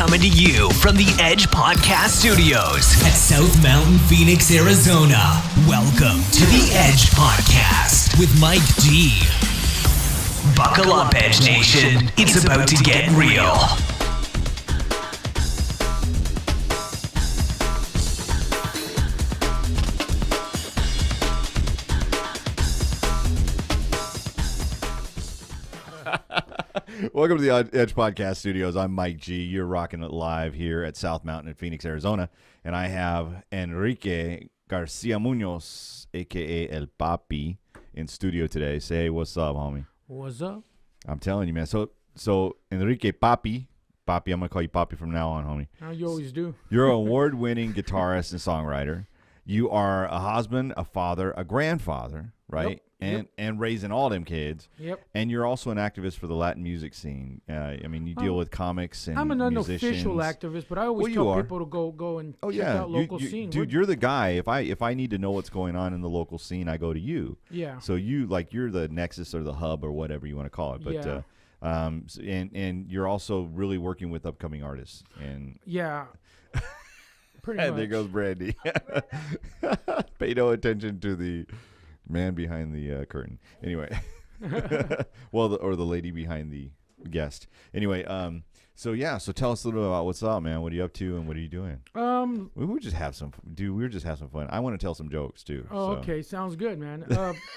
coming to you from the Edge Podcast Studios at South Mountain, Phoenix, Arizona. Welcome to the Edge Podcast with MikeG. Buckle up, Edge Nation. It's about to get real. Welcome to the Edge Podcast Studios. I'm MikeG. You're rocking it live here at South Mountain in Phoenix, Arizona. And I have Henrique Garcia Munoz, a.k.a. El Papi, in studio today. Say what's up, homie. What's up? I'm telling you, man. So Henrique Papi, I'm going to call you Papi from now on, homie. How you always do. You're an award-winning guitarist and songwriter. You are a husband, a father, a grandfather, right? Yep. And raising all them kids. Yep. And you're also an activist for the Latin music scene. You deal with comics and I'm an unofficial musicians. activist, but I always tell people to go and check out local scene. Dude, you're the guy. If I need to know what's going on in the local scene, I go to you. Yeah. So you're the nexus or the hub or whatever you want to call it. But and you're also really working with upcoming artists. And yeah. Pretty and much. there goes Brandy. Pay no attention to the man behind the curtain. Anyway, or the lady behind the guest. Anyway, so tell us a little bit about what's up, man. What are you up to and what are you doing? We would just have some, dude. We were just have some fun. I want to tell some jokes too. Oh, so. Okay, sounds good, man.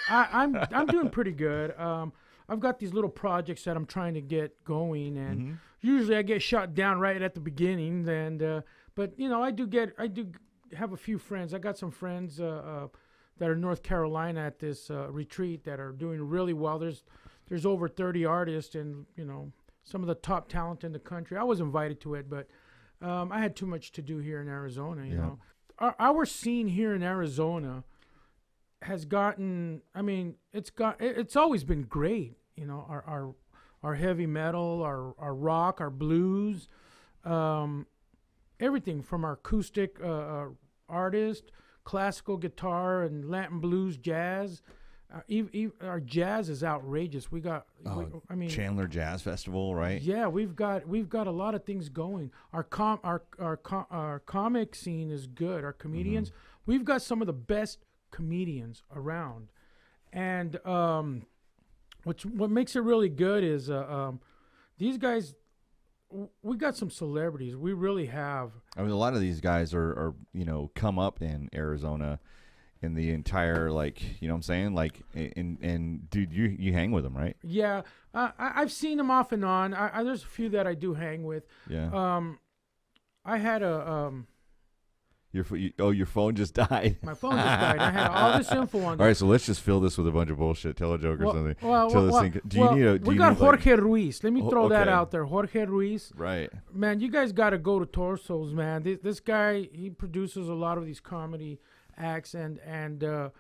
I'm doing pretty good. I've got these little projects that I'm trying to get going, and usually I get shot down right at the beginning. And but I do have a few friends. I got some friends that are in North Carolina at this retreat that are doing really well. There's over 30 artists and some of the top talent in the country. I was invited to it, but I had too much to do here in Arizona. You know, our scene here in Arizona has gotten. I mean, it's always been great. Our heavy metal, our rock, our blues, everything from our acoustic artist, classical guitar and Latin blues, jazz. Our jazz is outrageous. We got, Chandler Jazz Festival, right? Yeah, we've got a lot of things going. Our comic scene is good. Our comedians, we've got some of the best comedians around, and what makes it really good is these guys. We got some celebrities. We really have. I mean, a lot of these guys are come up in Arizona in the entire, what I'm saying? And dude, you hang with them, right? Yeah. I've seen them off and on. There's a few that I do hang with. Yeah. I had a... your phone just died. My phone just died. I had all this info on. All right, so let's just fill this with a bunch of bullshit. Tell a joke or something. We got Jorge Ruiz. Let me throw that out there. Jorge Ruiz. Right. Man, you guys got to go to Torsos, man. This guy, he produces a lot of these comedy acts, and I'd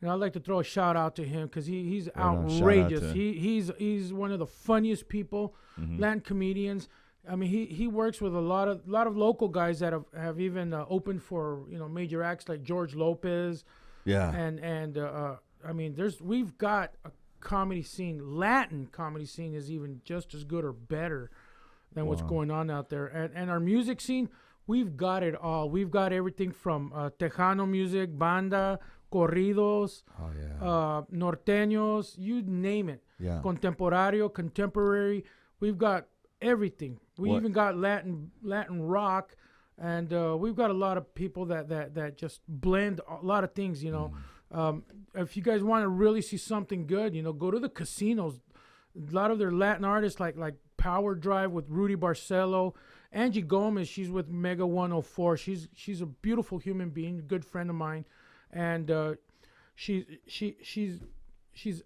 like to throw a shout out to him because he's outrageous. He's one of the funniest people, Latin comedians. I mean, he works with a lot of local guys that have even opened for major acts like George Lopez. Yeah. And I mean, we've got a comedy scene. Latin comedy scene is even just as good or better than what's going on out there. And our music scene, we've got it all. We've got everything from Tejano music, banda, corridos, norteños, you name it. Yeah. Contemporary. We've got everything. We even got Latin rock, and we've got a lot of people that just blend a lot of things. If you guys want to really see something good, go to the casinos. A lot of their Latin artists like Power Drive with Rudy Barcelo, Angie Gomez. She's with Mega 104. She's a beautiful human being, a good friend of mine, and she's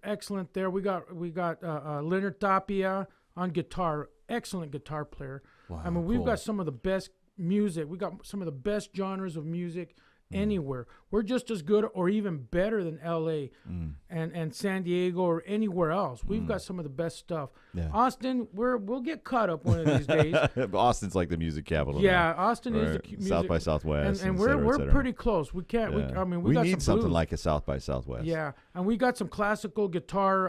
excellent there. We got Leonard Tapia on guitar. Excellent guitar player. Wow, I mean, we've got some of the best music. We got some of the best genres of music anywhere. We're just as good or even better than LA and San Diego or anywhere else. We've got some of the best stuff. Yeah. Austin, we'll get caught up one of these days. Austin's like the music capital. Yeah, now. Austin is the music. South by Southwest, and we're we're pretty close. We can't. Yeah. We got need some something blues. like a South by Southwest. Yeah, and we got some classical guitar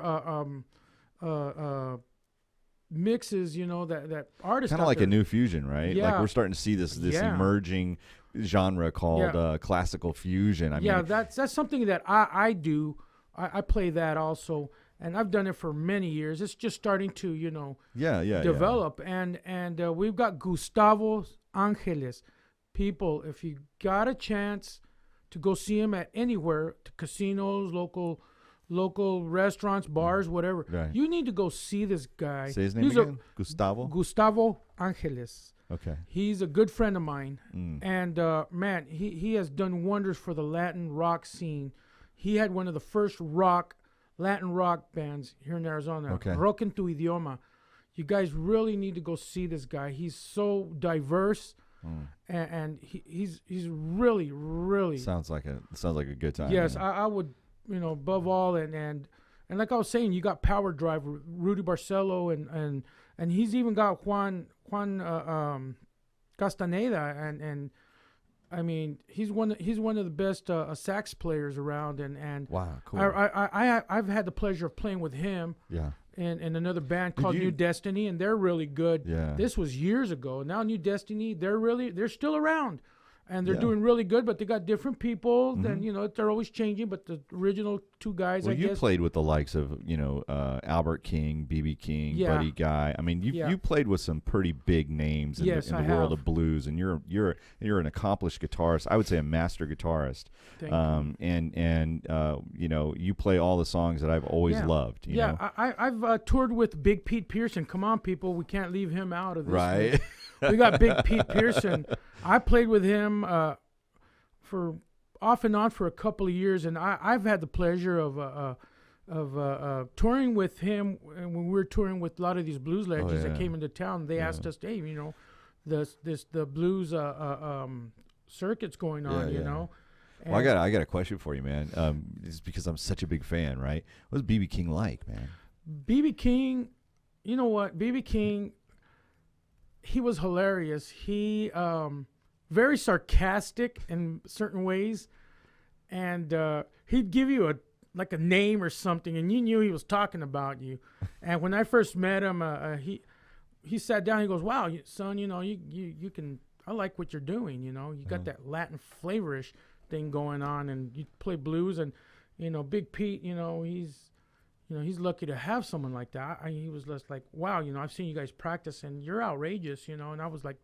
mixes, that artists. Kind of like a new fusion, right? Yeah. Like we're starting to see this emerging genre called classical fusion. I mean, that's something that I do. I play that also, and I've done it for many years. It's just starting to, develop. And we've got Gustavo Angeles. People, if you got a chance to go see him at anywhere, to casinos, local restaurants, bars, whatever, you need to go see this guy. Say his name again? Gustavo Angeles. Okay. He's a good friend of mine. And, man, he has done wonders for the Latin rock scene. He had one of the first Latin rock bands here in Arizona, Rock en tu Idioma. You guys really need to go see this guy. He's so diverse. And he's really, really sounds like a good time. Yes, I would, above all, and like I was saying, you got Power Drive, Rudy Barcelo, and he's even got Juan Castaneda, and I mean he's one of the best sax players around, and wow, cool. I've had the pleasure of playing with him. Yeah. In another band called New Destiny, and they're really good. Yeah. This was years ago. Now New Destiny, they're still around, and they're doing really good. But they got different people. Then they're always changing. But the original two guys, well, I guess. You played with the likes of Albert King, B.B. King, Buddy Guy. I mean, you played with some pretty big names in the world of blues, and you're an accomplished guitarist. I would say a master guitarist. Thank you. And you play all the songs that I've always loved. You know? I've toured with Big Pete Pearson. Come on, people, we can't leave him out of this. Right. We got Big Pete Pearson. I played with him for off and on for a couple of years, and I've had the pleasure of touring with him. And when we were touring with a lot of these blues legends that came into town, they asked us, "Hey, the blues circuit's going on, you know." Well, I got a question for you, man. Just because I'm such a big fan, right? What's BB King like, man? BB King, you know what? BB King, he was hilarious. He very sarcastic in certain ways, and he'd give you a name or something, and you knew he was talking about you. And when I first met him, he sat down. He goes, "Wow, son, you can. I like what you're doing. You got that Latin flavorish thing going on, and you play blues, and Big Pete, he's lucky to have someone like that." He was just like, "Wow, I've seen you guys practice, and you're outrageous, And I was like,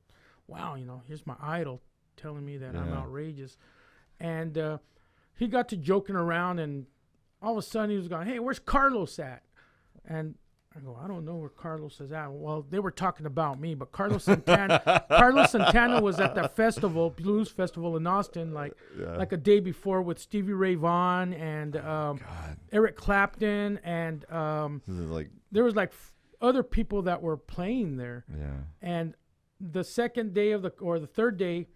"Wow, here's my idol telling me that I'm outrageous." And he got to joking around, and all of a sudden he was going, "Hey, where's Carlos at?" And I go, "I don't know where Carlos is at." Well, they were talking about me, but Carlos Santana was at that festival, blues festival in Austin, like a day before with Stevie Ray Vaughan and Eric Clapton, and there was other people that were playing there. Yeah. And the second day or the third day,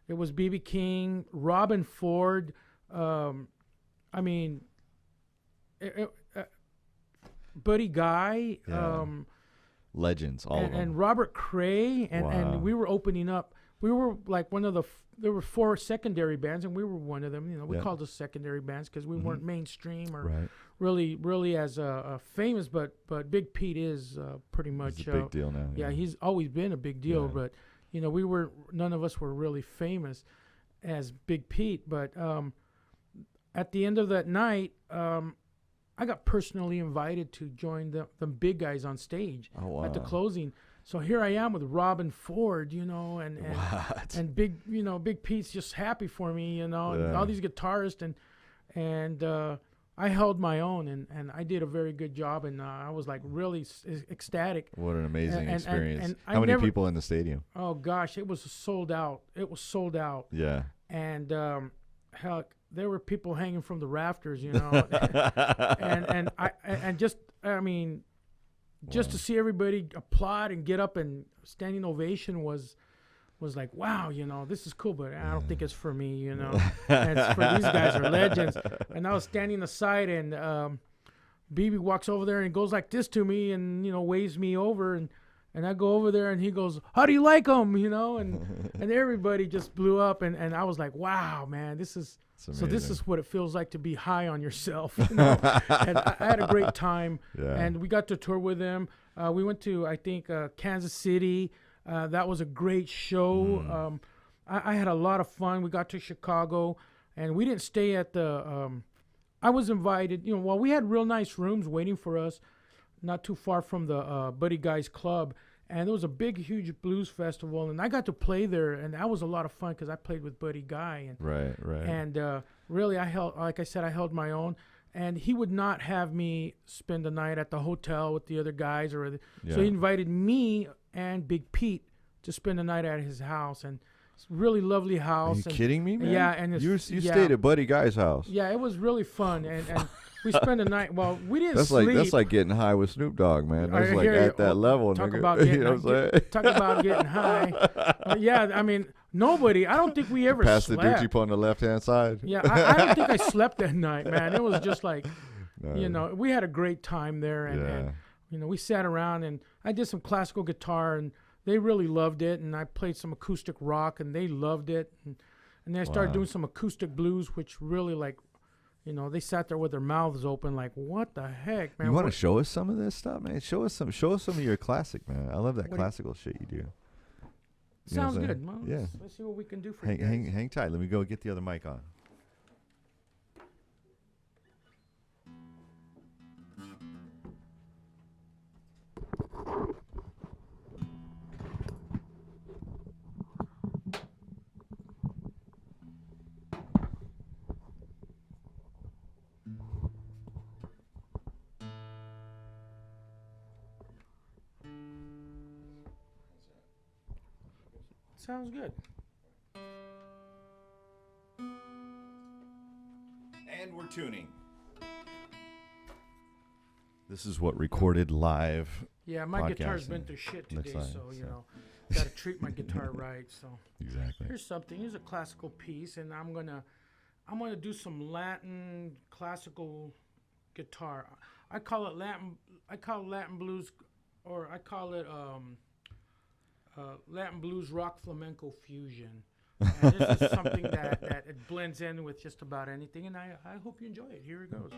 it was BB King, Robin Ford. Buddy Guy, legends, all of them, and Robert Cray, and we were opening up. We were like one of there were 4 secondary bands, and we were one of them. We called us secondary bands because we weren't mainstream or really as famous. But Big Pete is pretty much he's a big deal now. Yeah, he's always been a big deal. But none of us were really famous as Big Pete. But at the end of that night, I got personally invited to join the big guys on stage at the closing. So here I am with Robin Ford, and Big Pete's just happy for me, and all these guitarists, and I held my own, and I did a very good job, and I was like really ecstatic. What an amazing experience! And how many people in the stadium? Oh gosh, it was sold out. Yeah. And heck, there were people hanging from the rafters, just to see everybody applaud and get up and standing ovation was like, wow, this is cool, but I don't think it's for me, And it's for these guys are legends. And I was standing aside, and BB walks over there and goes like this to me, and waves me over, and I go over there, and he goes, "How do you like them?" And everybody just blew up, and I was like, wow, man, this is what it feels like to be high on yourself. And I had a great time, and we got to tour with him. We went to, I think, Kansas City. That was a great show. I had a lot of fun. We got to Chicago, and we didn't stay at the. I was invited. Well, we had real nice rooms waiting for us, not too far from the Buddy Guys Club, and there was a big, huge blues festival, and I got to play there, and that was a lot of fun because I played with Buddy Guy, and Right. and really, I held my own. And he would not have me spend the night at the hotel with the other guys, so he invited me and Big Pete to spend the night at his house, and it's a really lovely house. Are you kidding me, man? Yeah, and you stayed at Buddy Guy's house. Yeah, it was really fun, and we spent the night. Well, we didn't sleep. That's like getting high with Snoop Dogg, man. That's like at that level, talk nigga. About getting, talk about getting high. Yeah, I mean, nobody. I don't think we ever Pass slept. the Doochie on the left-hand side. Yeah, I don't think I slept that night, man. It was just like, we had a great time there, and we sat around, and I did some classical guitar, and they really loved it, and I played some acoustic rock, and they loved it, and then I started doing some acoustic blues, which really they sat there with their mouths open, like, what the heck, man? You want to show us some of this stuff, man? Show us some of your classic, man. I love that classical shit you do. Sounds good. Well, yeah. Let's see what we can do for you guys. Hang tight. Let me go get the other mic on. Sounds good. And we're tuning. This is what recorded live. Yeah, my guitar's been through shit today, got to treat my guitar right. So exactly. Here's a classical piece, and I'm gonna do some Latin classical guitar. I call it Latin blues, or I call it Latin blues rock flamenco fusion. And this is something that it blends in with just about anything, and I hope you enjoy it. Here it goes.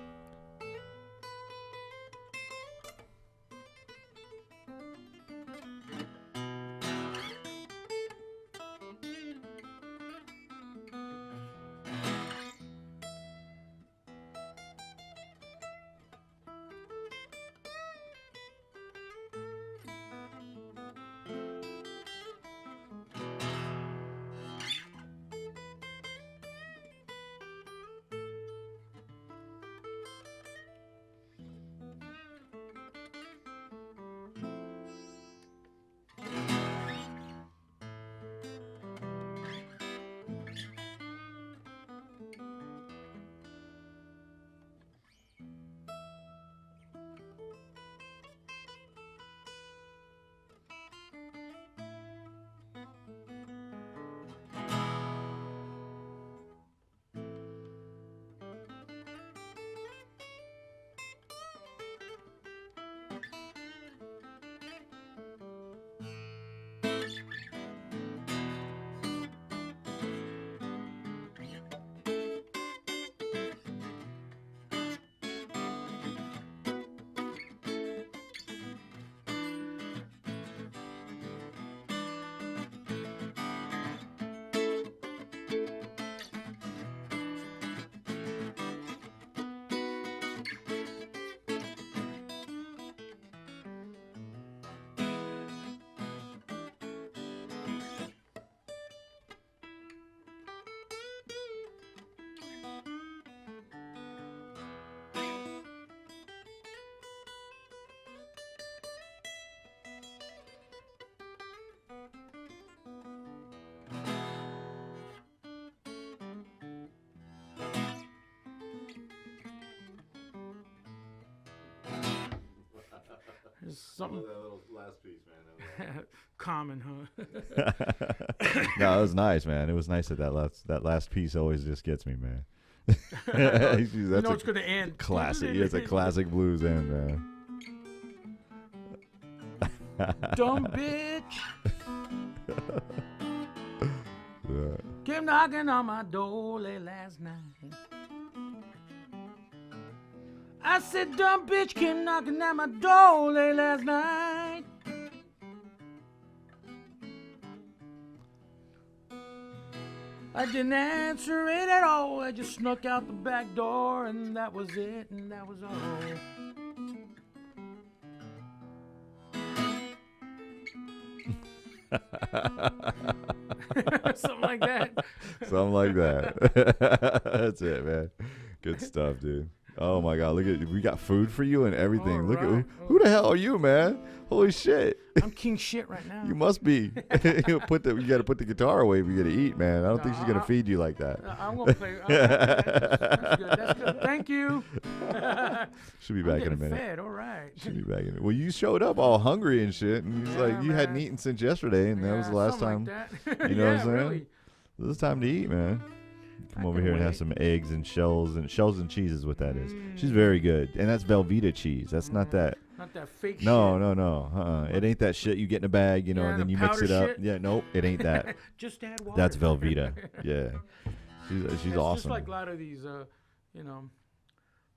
Something. That little last piece, man. Common, huh? No, it was nice, man. It was nice that last piece always just gets me, man. That's it's going to end. Classic. It's a classic blues end, man. Dumb bitch. Yeah. Came knocking on my door late last night. I said, dumb bitch came knocking at my door late last night. I didn't answer it at all. I just snuck out the back door, and that was it, and that was all. Something like that. Something like that. That's it, man. Good stuff, dude. Oh my God! Look at, we got food for you and everything. All Look right. at who the hell are you, man? Holy shit! I'm king shit right now. You must be. You got to put the guitar away if you're gonna eat, man. I don't think she's gonna feed you like that. I'm gonna play. That's good. That's good. Thank you. She'll be back in a getting minute. Fed. All right. She'll be back in it. Well, you showed up all hungry and shit, and he's like, you hadn't man. eaten since yesterday, and that was the last time. Like that. You know what I'm saying? Really. This is time to eat, man. Come over here and have some eggs and shells and cheese is what that is. She's very good, and that's Velveeta cheese. That's not that. Not that fake No, shit. no. It ain't that shit you get in a bag, you know, Yeah, and then the you mix it powder up. shit. Yeah, nope, it ain't that. Just add water. That's Velveeta. Yeah, she's It's awesome. just like a lot of these, you know,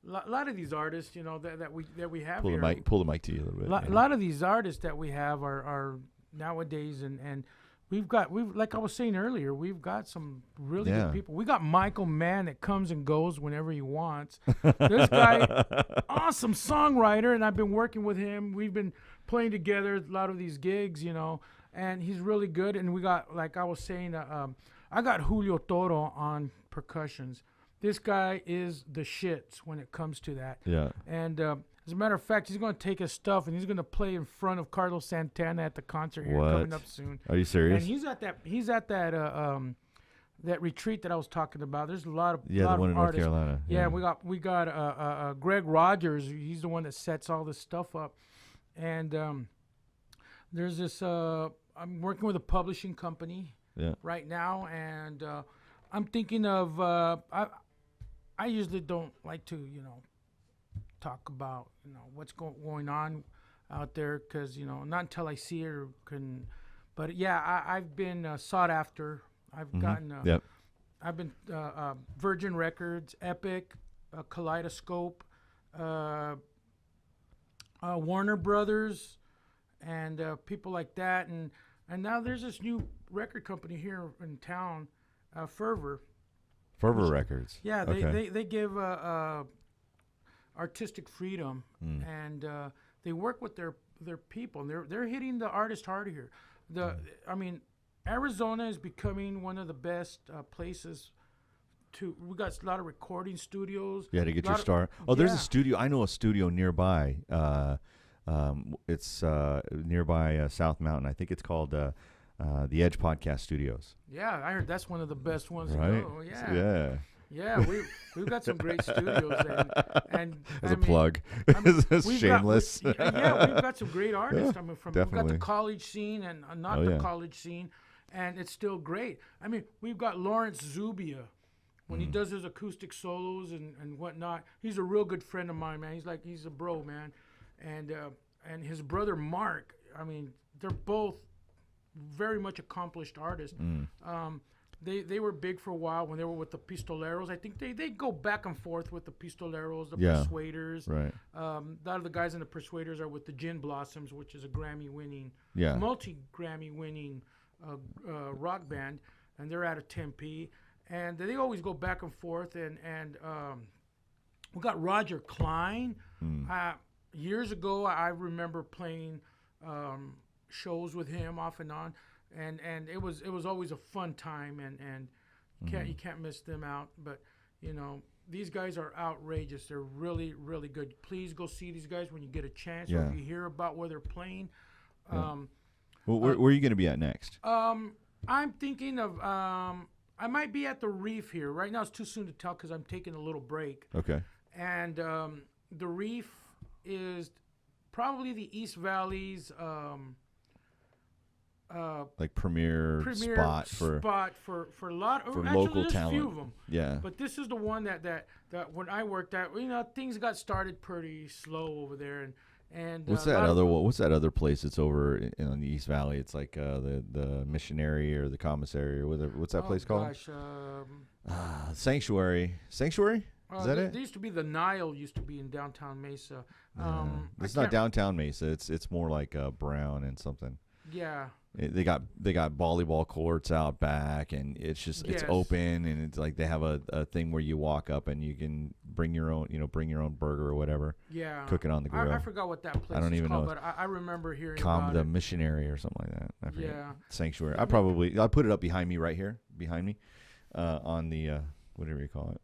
lot of these artists, you know, that we have Pull here. the mic to you a little bit. A lot of these artists that we have are nowadays, and we've like I was saying earlier, we've got some really Yeah. good people. We got Michael Mann that comes and goes whenever he wants. This guy, awesome songwriter, and I've been working with him. We've been playing together a lot of these gigs, you know, and he's really good. And we got, like I was saying, I got Julio Toro on percussions. This guy is the shits when it comes to that. Yeah. And as a matter of fact, he's going to take his stuff and he's going to play in front of Carlos Santana at the concert here What? coming up soon. Are you serious? And he's at that retreat that I was talking about. There's a lot of Yeah, lot the one of in North artists. Carolina. Yeah, we got Greg Rogers. He's the one that sets all this stuff up. And there's this. I'm working with a publishing company Yeah. right now, and I'm thinking of. I usually don't like to, you know, talk about, you know, what's going on out there, because, you know, not until I see it or can. But yeah, I've been sought after. I've gotten. Yep. I've been Virgin Records, Epic, Kaleidoscope, Warner Brothers, and people like that. And now there's this new record company here in town, Fervor. Fervor Records. Yeah, Okay. they give artistic freedom, and they work with their people. And they're hitting the artist hard here. I mean, Arizona is becoming one of the best places to. We got a lot of recording studios. Yeah, to get your lot of- start. Oh, there's yeah. a studio. I know a studio nearby. It's nearby South Mountain. I think it's called the Edge Podcast Studios. Yeah, I heard that's one of the best ones Right? to go. Yeah. Yeah. Yeah, we've got some great studios, and As I a mean, plug. we've Shameless. we've got some great artists. I mean, we've got definitely. the college scene and not Oh, the yeah. college scene, and it's still great. I mean, we've got Lawrence Zubia when he does his acoustic solos and whatnot. He's a real good friend of mine, man. He's a bro, man, and his brother Mark. I mean, they're both very much accomplished artists. They were big for a while when they were with the Pistoleros. I think they go back and forth with the Pistoleros, the Yeah. Persuaders. Right. A lot of the guys in the Persuaders are with the Gin Blossoms, which is a Grammy-winning, Yeah. multi-Grammy-winning rock band, and they're out of Tempe. And they always go back and forth. And we got Roger Klein. Years ago, I remember playing shows with him off and on. And it was always a fun time, and you can't miss them out. But you know, these guys are outrageous. They're really, really good. Please go see these guys when you get a chance, or Yeah. if you hear about where they're playing. Well, where are you going to be at next? I'm thinking of I might be at the Reef here. Right now it's too soon to tell because I'm taking a little break. Okay. And the Reef is probably the East Valley's Like premier spot for a lot of local there's a talent. few of them. Yeah. But this is the one that when I worked at, you know, things got started pretty slow over there, and What's a that lot of- other? What's that other place that's over in the East Valley? It's like the missionary or the commissary or whatever. What's that place called? Gosh, Sanctuary. Sanctuary. Is that it? There used to be the Nile. Used to be in downtown Mesa. It's not downtown Mesa. It's more like Brown and something. Yeah. They got volleyball courts out back, and it's just it's open, and it's like they have a thing where you walk up and you can bring your own burger or whatever. Yeah. Cook it on the grill. I forgot what that place. I don't is even called, know. But I remember hearing about the it. Missionary or something like that. I forget. Yeah. Sanctuary. I'll put it up behind me right here, behind me, on the whatever you call it.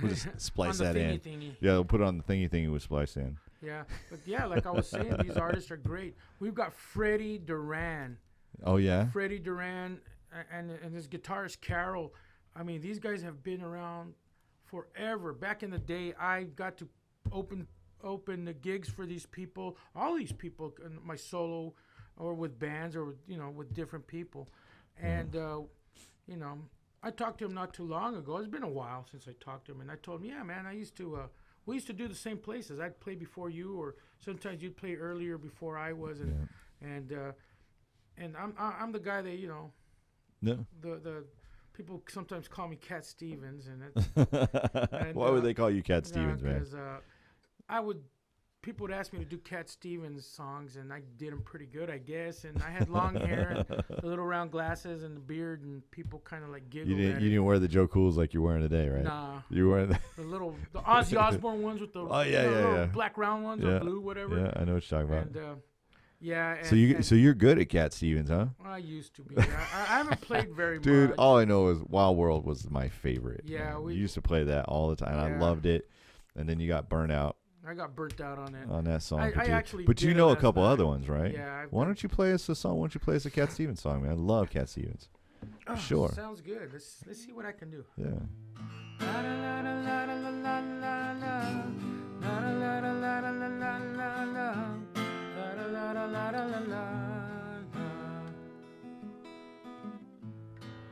We'll just splice that in. Thingy. Yeah, we'll put it on the thingy with splice in. Yeah, but yeah, like I was saying, these artists are great. We've got Freddie Duran. Oh yeah. Freddie Duran and his guitarist Carol. I mean, these guys have been around forever. Back in the day, I got to open the gigs for these people. All these people, in my solo, or with bands, or with different people, and I talked to him not too long ago. It's been a while since I talked to him, and I told him, yeah, man, we used to do the same places. I'd play before you, or sometimes you'd play earlier before I was, and I'm the guy that the people sometimes call me Cat Stevens, and why would they call you Cat Stevens, man? Because people would ask me to do Cat Stevens songs, and I did them pretty good, I guess. And I had long hair, and the little round glasses, and the beard, and people kind of like giggled. You didn't wear the Joe Cools like you're wearing today, right? Nah. You were wearing the Ozzy Osbourne ones with the little black round ones or blue, whatever. Yeah, I know what you're talking about. And, yeah. And, so you're good at Cat Stevens, huh? I used to be. I haven't played very much. Dude, all I know is Wild World was my favorite. Yeah, we used to play that all the time. Yeah. I loved it, and then you got burnt out. I got burnt out on it. On that song. But you know a couple other ones, right? Yeah. Why don't you play us a song? Why don't you play us a Cat Stevens song, man? I love Cat Stevens. Sure. Sounds good. Let's see what I can do. Yeah.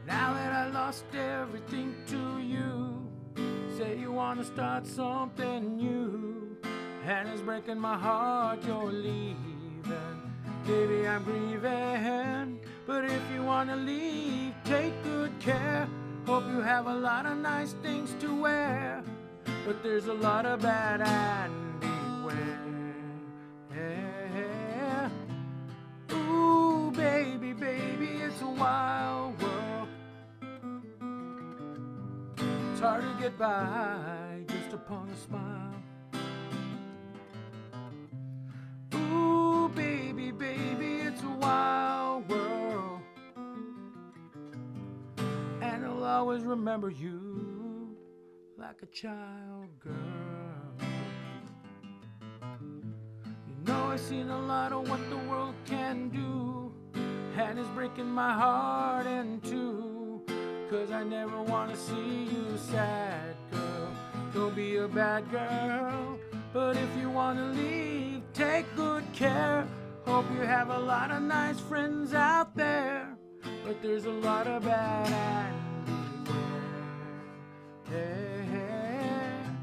Now that I lost everything to you, say you wanna start something new, and it's breaking my heart you're leaving. Baby, I'm grieving, but if you wanna leave, take good care. Hope you have a lot of nice things to wear, but there's a lot of bad and beware. Ooh, baby, it's a wild world. It's hard to get by just upon a smile. Ooh, baby, it's a wild world. And I'll always remember you like a child girl. You know I've seen a lot of what the world can do, and it's breaking my heart in two. 'Cause I never wanna see you sad, girl. Don't be a bad girl. But if you wanna leave, take good care. Hope you have a lot of nice friends out there, but there's a lot of bad and beware.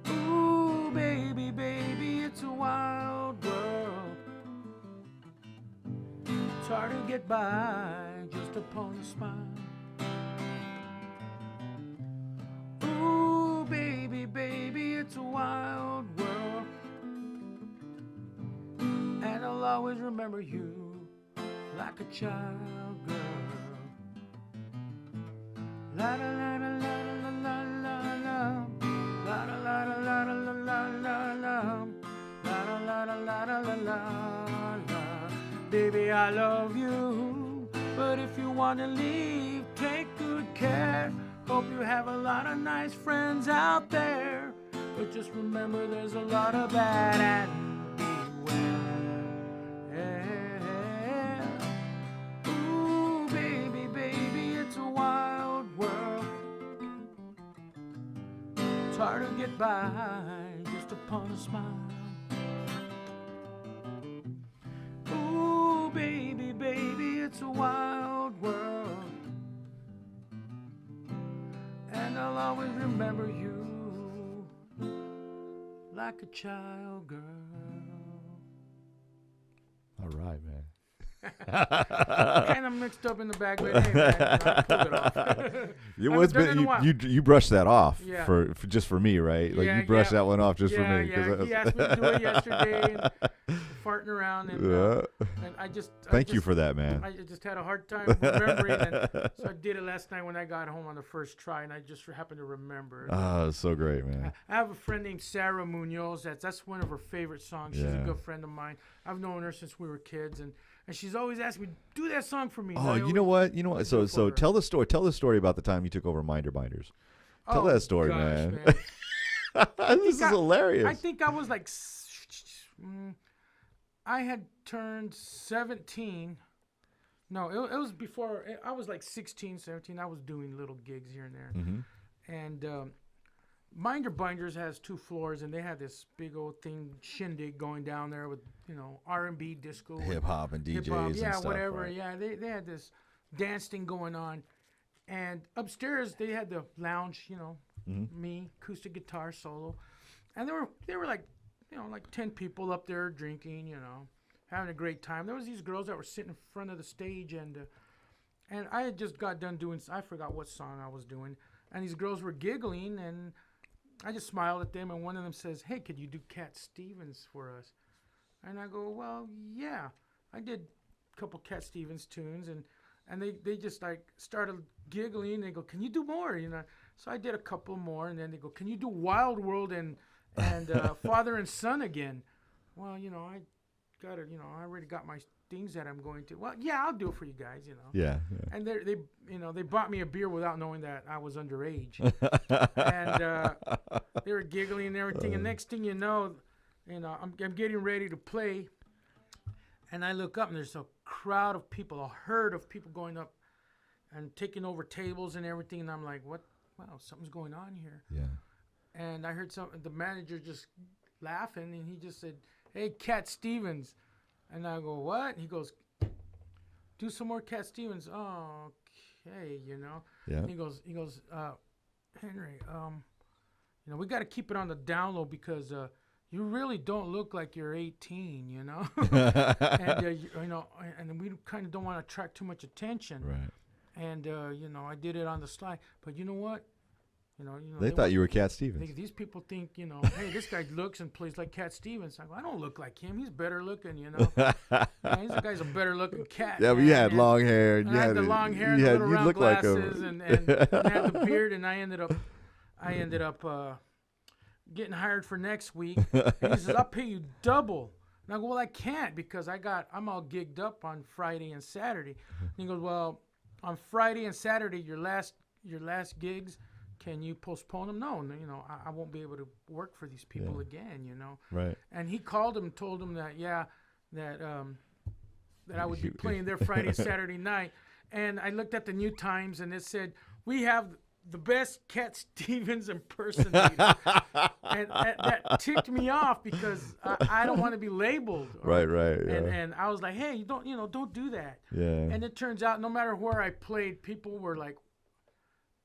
Ooh, baby, it's a wild world. It's hard to get by just upon a smile. Ooh, baby, it's a wild world. And I'll always remember you like a child girl. La la la la la la la la. La la la la la la la la la. La la la la la la la la. Baby, I love you, but if you wanna leave, take good care. Hope you have a lot of nice friends out there, but just remember there's a lot of bad and beware. Ooh, baby, it's a wild world. It's hard to get by just upon a smile. Ooh, baby, it's a wild world. And I'll always remember you like a child girl. All right, man. Kind of mixed up in the bag, but hey, man, I pulled it off. You brushed that off Yeah. for just for me, right? Like Yeah, you brushed yeah. that one off just for me. Yeah, he asked me to do it yesterday, and farting around, and I just Thank you for that, man. I just had a hard time remembering, and so I did it last night when I got home on the first try, and I just happened to remember. Oh, it's so great, man. I have a friend named Sarah Munoz. That's one of her favorite songs. She's a good friend of mine. I've known her since we were kids, and she's always asked me, do that song for me. Oh, you know what? So tell the story. Tell the story about the time you took over Minder Binders. Tell that story, man. This is hilarious. I think I was like, I had turned 17. No, it was before. I was like 16, 17. I was doing little gigs here and there. Mm-hmm. And Minder Binders has 2 floors, and they had this big old thing, shindig going down there with, R&B, disco. Hip-hop and DJs hip-hop, and stuff. whatever. Right? Yeah, they had this dance thing going on. And upstairs, they had the lounge, me, acoustic guitar solo. And they were like, like 10 people up there drinking, having a great time. There was these girls that were sitting in front of the stage, and I had just got done doing, I forgot what song I was doing. And these girls were giggling, and I just smiled at them, and one of them says, hey, could you do Cat Stevens for us? And I go, well, yeah. I did a couple Cat Stevens tunes, and they just like started giggling. They go, can you do more? So I did a couple more, and then they go, can you do Wild World and Father and Son again? Well, I got it. I already got my things that I'm going to. Well, yeah, I'll do it for you guys. Yeah. And they bought me a beer without knowing that I was underage, and they were giggling and everything. And next thing you know, I'm getting ready to play, and I look up and there's a crowd of people, a herd of people going up and taking over tables and everything. And I'm like, what? Wow, something's going on here. Yeah. And I heard the manager just laughing, and he just said, hey, Cat Stevens. And I go, what? He goes, do some more Cat Stevens. Oh, okay, Yeah. And he goes, Henry, we got to keep it on the down low because you really don't look like you're 18, and and we kind of don't want to attract too much attention. Right. And I did it on the slide, but you know what? They thought you were Cat Stevens. These people think, hey, this guy looks and plays like Cat Stevens. I don't look like him. He's better looking, This guy's a better looking cat. Yeah, but you had long hair. And I had the long hair and the little round glasses and had the beard, and I ended up getting hired for next week. And he says, I'll pay you double. And I go, well, I can't because I'm all gigged up on Friday and Saturday. And he goes, well, on Friday and Saturday, your last gigs, can you postpone them? No, I won't be able to work for these people again, Right. And he called him and told him that, that I would be playing there Friday and Saturday night. And I looked at the New Times, and it said, we have the best Cat Stevens impersonator. And that ticked me off because I don't want to be labeled. Right. Yeah. And I was like, hey, don't do that. Yeah. And it turns out no matter where I played, people were like,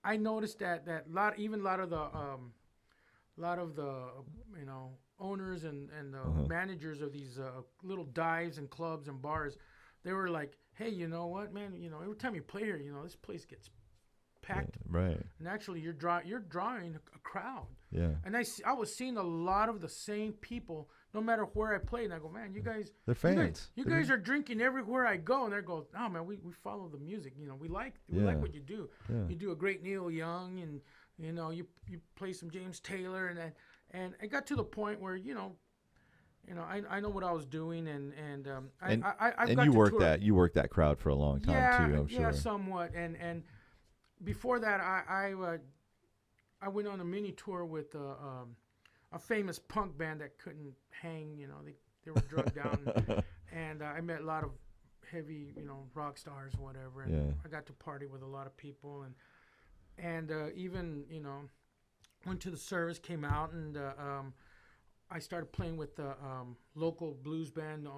I noticed that a lot of the owners and the managers of these little dives and clubs and bars, they were like, hey, you know what, man, every time you play here, this place gets packed. Right. And actually, you're drawing a crowd. Yeah. And I was seeing a lot of the same people, no matter where I played. And I go, man, you guys, they're fans. You guys are drinking everywhere I go. And they go, oh man, we follow the music. We like what you do. Yeah. You do a great Neil Young, and you play some James Taylor, and it got to the point where I know what I was doing, and you worked that crowd for a long time too. I'm sure. Yeah, somewhat, and before that, I went on a mini tour with a famous punk band that couldn't hang. They were drugged down, and I met a lot of heavy, rock stars, whatever. And I got to party with a lot of people, and even went to the service, came out, and I started playing with the local blues band,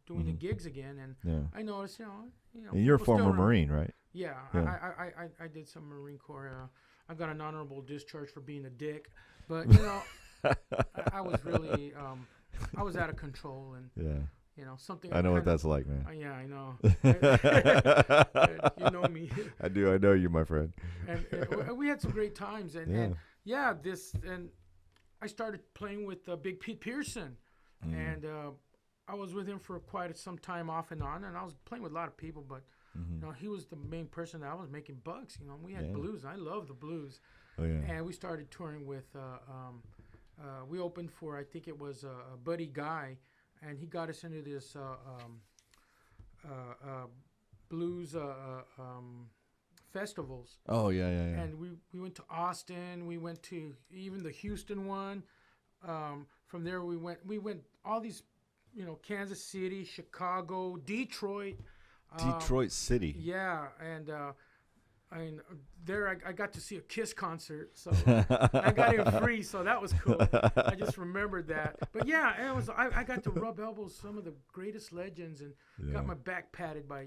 doing the gigs again, and I noticed, and you're a former Marine, right? Yeah. I did some Marine Corps. I got an honorable discharge for being a dick, but I was really I was out of control, and something. I know what that's like, man. Yeah, I know. You know me. I do. I know you, my friend. And we had some great times, and I started playing with Big Pete Pearson, and I was with him for quite some time off and on, and I was playing with a lot of people, but he was the main person that I was making bucks. We had blues. I love the blues. Oh yeah. And we started touring with. We opened for, I think it was Buddy Guy, and he got us into this blues festivals. Oh yeah. And we went to Austin. We went to even the Houston one. From there we went all these, Kansas City, Chicago, Detroit. Detroit City. Yeah, and there I got to see a Kiss concert, so I got in free, so that was cool. I just remembered that. But yeah, I got to rub elbows with some of the greatest legends and got my back patted by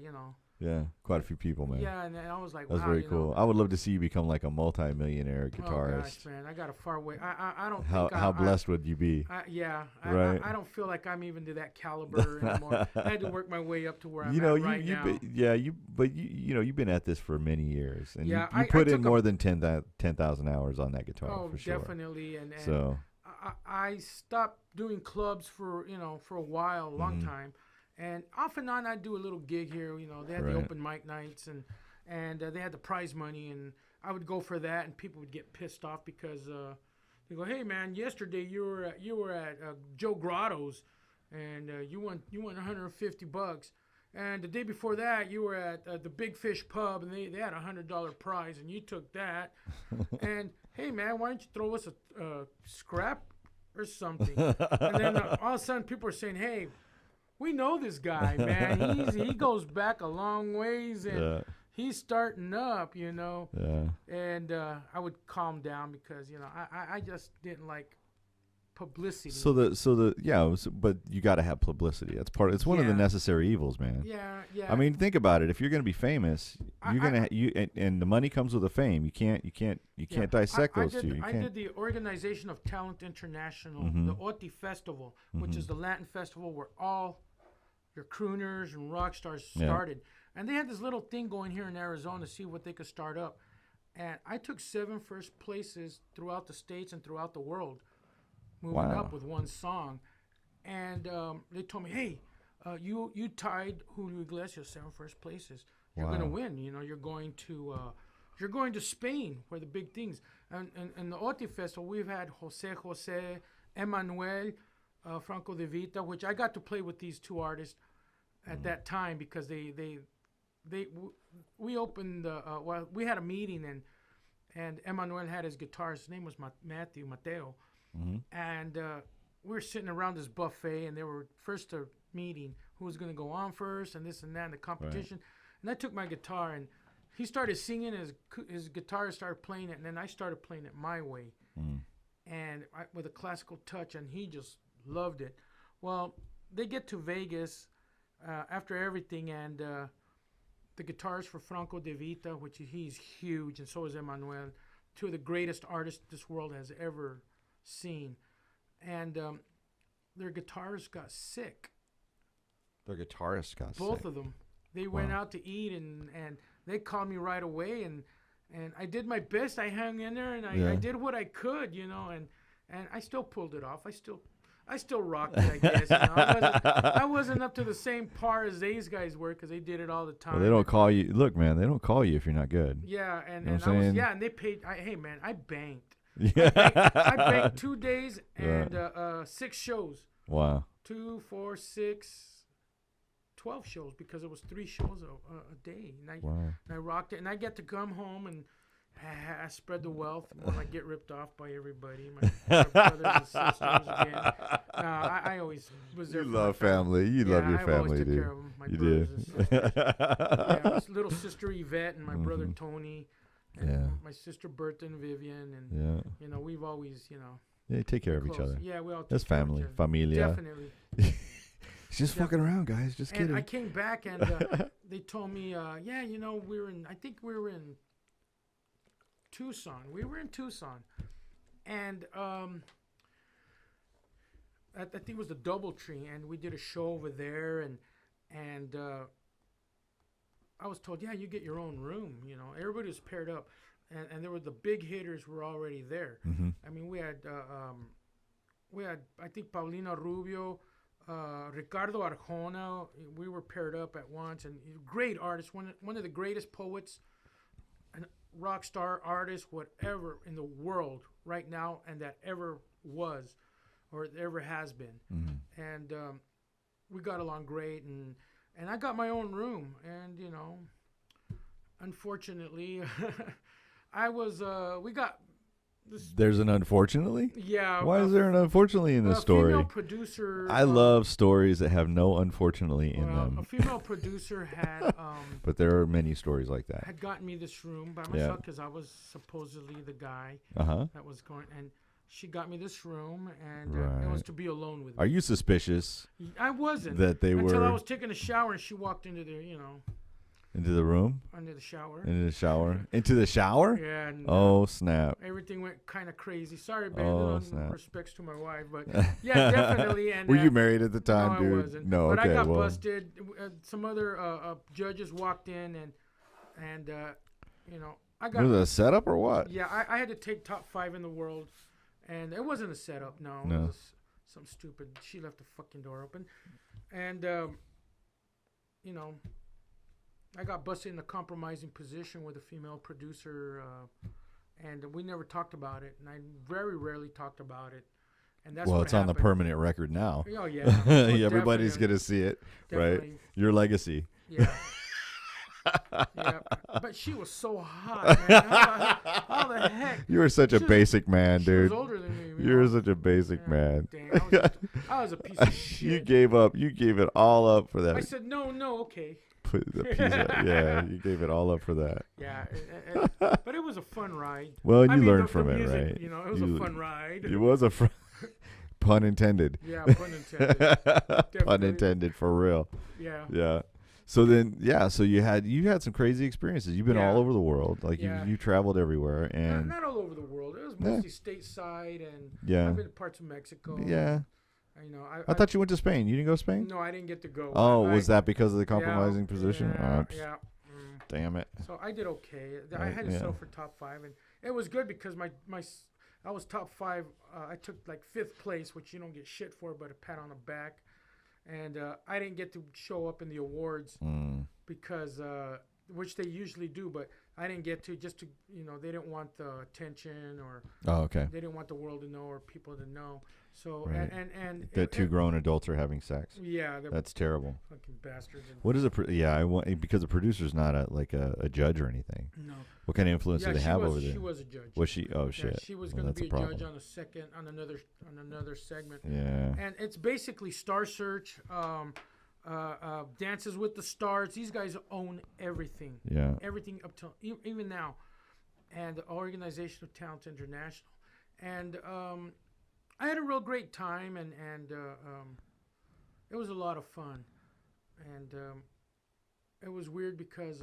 Yeah, quite a few people, man. Yeah, and I was like, that's wow, very cool. I would love to see you become like a multi-millionaire guitarist. Oh gosh, man, I got a far way. I don't. How blessed would you be? Right. I don't feel like I'm even to that caliber anymore. I had to work my way up to where I'm at right now. You've been at this for many years, and yeah, you put in more than 10,000 hours on that guitar. Oh, for sure. Definitely, and so I stopped doing clubs for a while, a long time. And off and on, I'd do a little gig here. They had the open mic nights, and they had the prize money, and I would go for that, and people would get pissed off because they go, "Hey, man, yesterday you were at Joe Grotto's, and you won $150, and the day before that you were at the Big Fish Pub, and they had $100 prize, and you took that, and hey, man, why don't you throw us a scrap or something?" And then all of a sudden, people are saying, "Hey, we know this guy, man. He goes back a long ways, and he's starting up, Yeah. And I would calm down because I just didn't like publicity. But you got to have publicity. That's part. It's one of the necessary evils, man. Yeah. I mean, think about it. If you're gonna be famous, and the money comes with the fame. You can't dissect those two. I did the Organization of Talent International, the OTI Festival, which is the Latin festival where all your crooners and rock stars started. And they had this little thing going here in Arizona to see what they could start up. And I took 7 first places throughout the states and throughout the world, moving up with one song. And they told me, "Hey, you tied Julio Iglesias 7 first places. You're going to win. You're going to Spain, where the big things." And the OTI Festival, we've had Jose, Emmanuel, Franco De Vita, which I got to play with these 2 artists at that time because we opened we had a meeting and Emmanuel had his guitar. His name was Mateo, and we were sitting around this buffet, and they were first a meeting who was going to go on first and this and that in the competition. And I took my guitar, and he started singing. His guitarist started playing it, and then I started playing it my way, and with a classical touch, and he just loved it. Well, they get to Vegas after everything, and the guitarist for Franco De Vita, which he's huge, and so is Emmanuel, 2 of the greatest artists this world has ever seen. And their guitarist got sick. Their guitarist got sick? Both of them. They went out to eat, and they called me right away, and I did my best. I hung in there, and I did what I could, and I still pulled it off. I still rocked it, I guess. I wasn't up to the same par as these guys were because they did it all the time. Well, they don't call you. Look, man, they don't call you if you're not good. Yeah, and they paid. Hey, man, I banked. Yeah. I banked 2 days and 6 shows. Wow. 2, 4, 6, 12 shows because it was 3 shows a day. And I rocked it, and I get to come home and I spread the wealth when I get ripped off by everybody, my brothers and sisters again. I always was there. You love family. You love your family, took dude. Care of them, my you brothers did. And sisters. My little sister Yvette and my brother Tony, and my sister Bertha and Vivian, and we've always Yeah, you take care of each other. Yeah, we all. That's take care family, of each other. familia. Definitely. Just fucking around, guys. Just kidding. I came back and they told me, I think we were in Tucson. We were in Tucson, and I think it was the DoubleTree, and we did a show over there, and I was told, yeah, you get your own room. You know, everybody was paired up, and there were the big hitters were already there. Mm-hmm. I mean, we had I think Paulina Rubio, Ricardo Arjona. We were paired up at once, and great artists. One of the greatest poets, and rock star artist, whatever in the world right now, and that ever was, or ever has been. Mm-hmm. And we got along great, and I got my own room, and you know, unfortunately, we got this. There's an unfortunately. Yeah. Why is there an unfortunately in this story? Female producer. I love stories that have no unfortunately in them. A female producer had. But there are many stories like that. Had gotten me this room by myself because I was supposedly the guy that was going, and she got me this room, and it was to be alone with me. Are you suspicious? I wasn't. That they until were I was taking a shower, and she walked into the, into the room? under the shower. Into the shower? Into the shower? Yeah. And, Oh, snap. everything went kind of crazy. Sorry, Ben. Oh, No snap. respects to my wife, but yeah, definitely. And Were you married at the time, no, dude? I wasn't. No, but okay. I got well, busted. Some other judges walked in, and I got. was it a setup or what? Yeah, I had to take top 5 in the world, and it wasn't a setup. No. No. It was some stupid. She left the fucking door open, and I got busted in a compromising position with a female producer, and we never talked about it, and I very rarely talked about it. And that's Well, what it's on the happened. permanent record now. Oh yeah. Oh, Everybody's definitely. going to see it, right? Definitely. Your legacy. Yeah. Yeah. But she was so hot, man. How the heck? You were such a She was- basic man, She dude. was older than me. You're such a basic Yeah, man. Damn, I was a piece of shit. You gave up. You gave it all up for that. I said, no, okay. Yeah, you gave it all up for that. Yeah. But it was a fun ride. Well, I you mean, learned the from it, music, right? it was a fun ride. It was a pun intended. Yeah, pun intended. Pun Definitely. intended for real. Yeah. Yeah. So then, so you had some crazy experiences. You've been Yeah. all over the world. Like Yeah. you traveled everywhere, and Not all over the world. It was mostly stateside, and Yeah. I've been to parts of Mexico. yeah. I I thought you went to Spain. You didn't go to Spain? No, I didn't get to go. Oh, was I- that because of the compromising position? Yeah. Oh, Yeah. damn it. So I did okay. I Right, had to yeah. settle for top 5, and it was good because I was top 5. I took like 5th place, which you don't get shit for, but a pat on the back. And I didn't get to show up in the awards because, which they usually do, but I didn't get to just to, they didn't want the attention, or Oh, okay. they didn't want the world to know or people to know. So, Right. and That two grown adults are having sex. yeah, they're That's terrible. fucking bastards. And, What is I want because the producer's not a judge or anything. no. What kind of influence do they have over there? She was a judge. Was she? Oh Yeah, shit. she was Well, going to that's be a problem. judge on another segment. Yeah. And it's basically Star Search, Dances with the Stars. These guys own everything. Yeah. Everything up till even now, and the Organization of Talent International. And I had a real great time, and it was a lot of fun. And it was weird because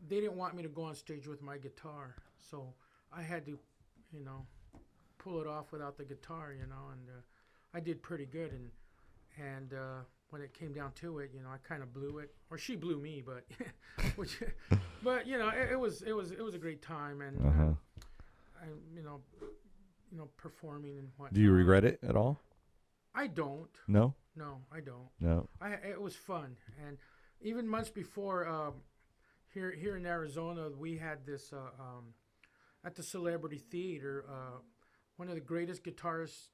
they didn't want me to go on stage with my guitar, so I had to, pull it off without the guitar, and I did pretty good. And when it came down to it, I kind of blew it, or she blew me, but but it was a great time, and I performing and whatnot. Do you regret it at all? I don't. No. No, I don't. No. It was fun, and even months before, here in Arizona, we had this at the Celebrity Theater. One of the greatest guitarists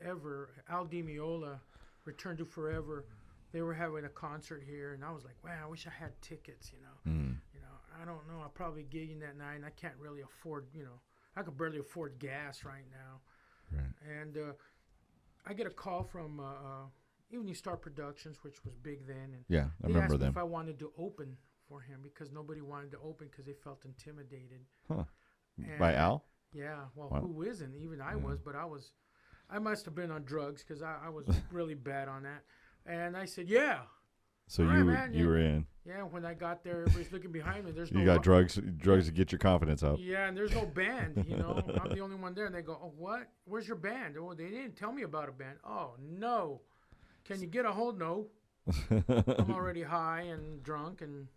ever, Al Di Meola, Return to Forever. They were having a concert here, and I was like, wow, I wish I had tickets. I don't know. I'll probably gig in that night, and I can't really afford. I could barely afford gas right now. Right. And I get a call from Evening Star Productions, which was big then, and Yeah, I they remember asked me them. if I wanted to open for him because nobody wanted to open because they felt intimidated. Huh. And By Al? Yeah, well, Wow. who isn't? Even I Yeah. was, but I must have been on drugs because I was really bad on that. And I said, yeah. So All right, man, you were in. Yeah, when I got there, everybody's looking behind me. There's You no got drugs to get your confidence up. Yeah, and there's no band, you know. I'm the only one there, and they go, "Oh, what? Where's your band?" Oh, they didn't tell me about a band. Oh, no. Can you get a hold? No. I'm already high and drunk, and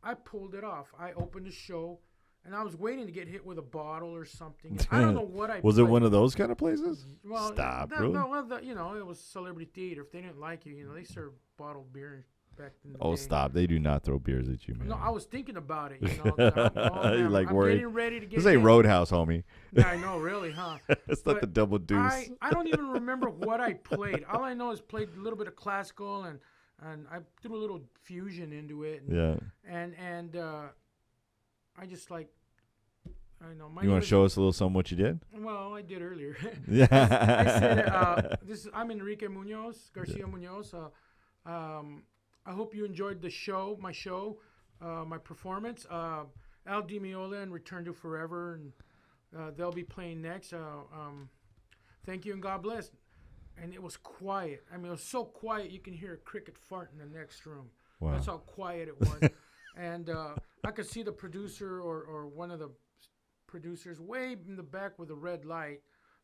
I pulled it off. I opened the show, and I was waiting to get hit with a bottle or something. I don't know what I Was played. it one of those kind of places? Well, Stop, no, really? no, well, you know, it was celebrity theater. If they didn't like you, you know, they served bottled beer back in the Oh, day. stop. They do not throw beers at you, man. No, I was thinking about it, you know. I'm like I'm worried. getting ready to get This ain't in. Roadhouse, homie. Yeah, I know, really, huh? It's not But the double deuce. I don't even remember what I played. All I know is played a little bit of classical and I threw a little fusion into it. And, Yeah. And I just like, I know. My You want to show us a little something what you did? Well, I did earlier. Yeah. I said, I'm Enrique Munoz, Garcia Munoz. I hope you enjoyed the show, my performance. Al Di Meola and Return to Forever, and they'll be playing next. Thank you and God bless. And it was quiet. I mean, it was so quiet you can hear a cricket fart in the next room. Wow. That's how quiet it was. And I could see the producer or one of the producers way in the back with a red light.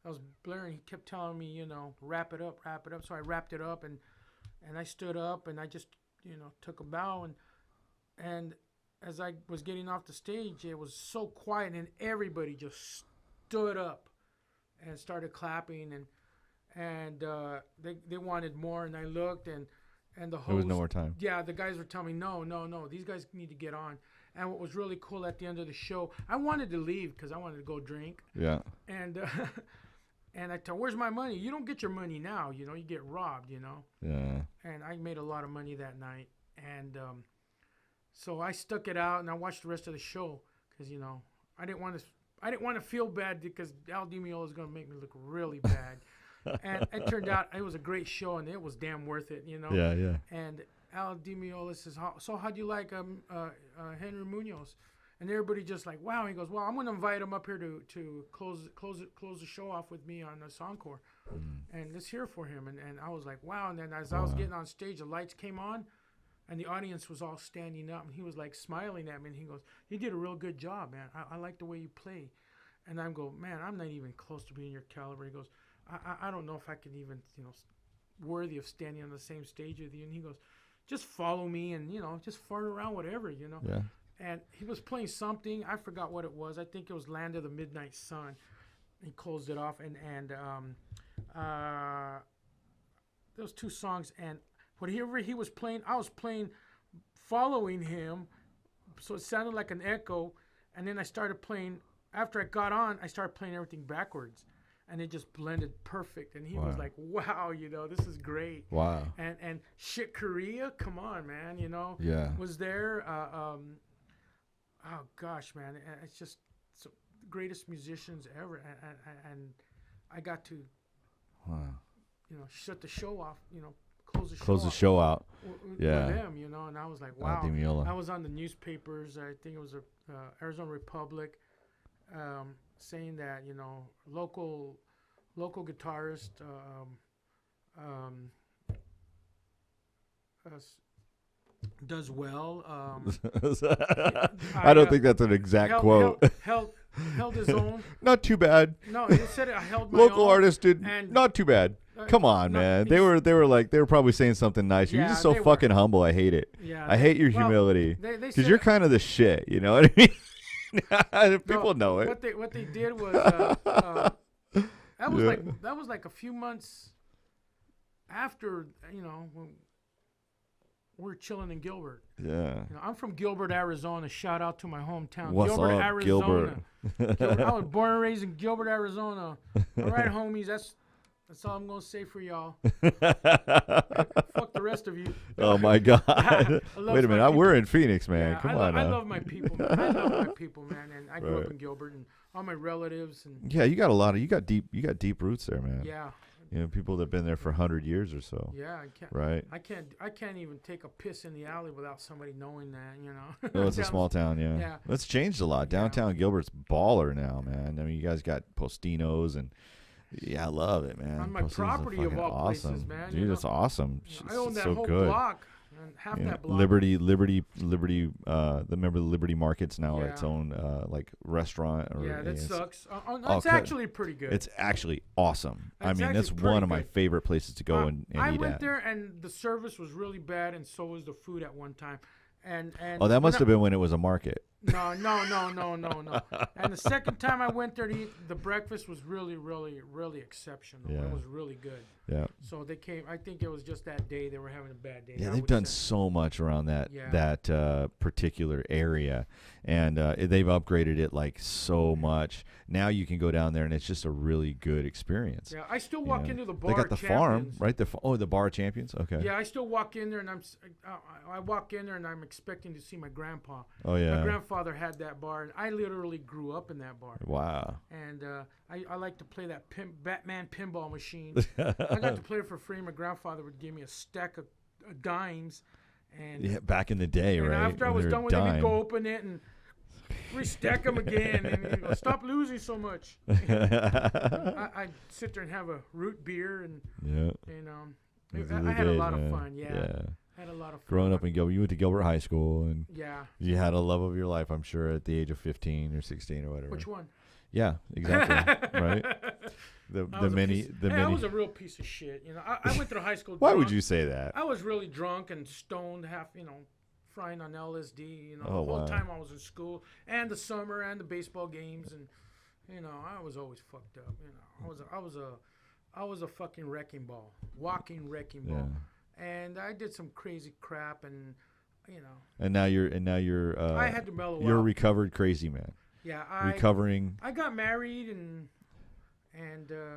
I was blaring. He kept telling me, you know, wrap it up. So I wrapped it up, and I stood up, and I just, you know, took a bow, and as I was getting off the stage, it was so quiet, and everybody just stood up and started clapping, and they wanted more, and I looked, and the host. There was no more time. Yeah, the guys were telling me, no, these guys need to get on. And what was really cool at the end of the show, I wanted to leave because I wanted to go drink. Yeah. And and I told, where's my money? You don't get your money now, you know, you get robbed, you know. Yeah. And I made a lot of money that night. And so I stuck it out, and I watched the rest of the show because, you know, I didn't want to feel bad because Al Di Meola is going to make me look really bad. And it turned out it was a great show, and it was damn worth it, you know. Yeah. And Al Di Meola says, so how do you like Henry Munoz? And everybody just like, wow. He goes, well, I'm going to invite him up here to close the show off with me on the encore. And let's hear for him. And I was like, wow. And then as I was getting on stage, the lights came on, and the audience was all standing up. And he was like smiling at me. And he goes, you did a real good job, man. I like the way you play. And I'm going, man, I'm not even close to being your caliber. He goes, I don't know if I can even, you know, worthy of standing on the same stage with you. And he goes, just follow me and, you know, just fart around, whatever, you know. Yeah. And he was playing something. I forgot what it was. I think it was Land of the Midnight Sun. He closed it off. And those two songs. And whatever he was playing, I was playing following him. So it sounded like an echo. And then I started playing. After I got on, I started playing everything backwards. And it just blended perfect. And he was like, wow, you know, this is great. Wow. And Shit Korea, come on, man, you know. Yeah. Was there. Oh, gosh, man. It's just the greatest musicians ever. And I got to, you know, shut the show off, you know, close the show out. With them, you know. And I was like, wow. I was on the newspapers. I think it was Arizona Republic. Saying that, you know, local guitarist does well. I don't think that's an exact quote. Held his own. Not too bad. No, he said I held my Local own. artist did And not too bad. Come on, man. They were probably saying something nice. You're Yeah, just so they fucking humble. I hate it. Yeah, I hate your humility they because said- you're kind of the shit. You know what I mean? People know it. What they did was that was like a few months after, you know, when we're chilling in Gilbert. Yeah. You know, I'm from Gilbert, Arizona. Shout out to my hometown, What's Gilbert, up, Arizona. Gilbert, I was born and raised in Gilbert, Arizona. All right, homies, that's all I'm gonna say for y'all. Fuck the rest of you. Oh my God! I love Wait a my minute, people. we're in Phoenix, man. Yeah, Come I on now. I love my people, man. I love my people, man. And I grew Right. up in Gilbert, and all my relatives, and Yeah, you got deep roots there, man. yeah, You know, people that have been there for 100 years or so. yeah. Right. I can't even take a piss in the alley without somebody knowing that, you know. Oh, it's a small town, yeah. Yeah. It's changed a lot. Downtown Gilbert's baller now, man. I mean, you guys got Postinos and Yeah, I love it, man. On my Posito's property of fucking all awesome. places, man. Dude, it's awesome. I own It's that so whole good. block. And half that block. Liberty. Remember the Liberty Market's now its own like restaurant. Yeah, that sucks. It's okay. actually pretty good. It's actually awesome. It's that's actually one of my pretty good. favorite places to go and I eat went at. there and the service was really bad, and so was the food at one time. And Oh, that must have been when it was a market. No. And the second time I went there to eat, the breakfast was really, really, really exceptional. Yeah. It was really good. Yeah. So they came. I think it was just that day they were having a bad day. Yeah, I they've would done say. so much around that Yeah. particular area, and they've upgraded it like so much. Now you can go down there, and it's just a really good experience. Yeah, I still walk into the bar. They got the farm, Champions. right? The bar champions. Okay. Yeah, I still walk in there, and I walk in there, and I'm expecting to see my grandpa. Oh yeah. My grandfather had that bar, and I literally grew up in that bar. Wow. And I like to play that Batman pinball machine. I got to play it for free. My grandfather would give me a stack of dimes. And Yeah, back in the day, and right? after I When was they were done with it, he'd dime. go open it and restack them again. And he'd go, stop losing so much. I'd sit there and have a root beer. And Yeah. Those are the I had a days, lot man. of fun. Yeah. I had a lot of fun. Growing up in Gilbert, you went to Gilbert High School, and Yeah. you had a love of your life, I'm sure, at the age of 15 or 16 or whatever. Which one? Yeah, exactly. Right. The many. I was a real piece of shit. I went through high school. Why drunk. would you say that? I was really drunk and stoned, frying on LSD. The Oh, whole wow. time I was in school, and the summer, and the baseball games, and I was always fucked up. I was a fucking wrecking ball, walking wrecking ball, and I did some crazy crap, and And now you're. I had to mellow You're a out. recovered crazy man. Yeah, Recovering I got married and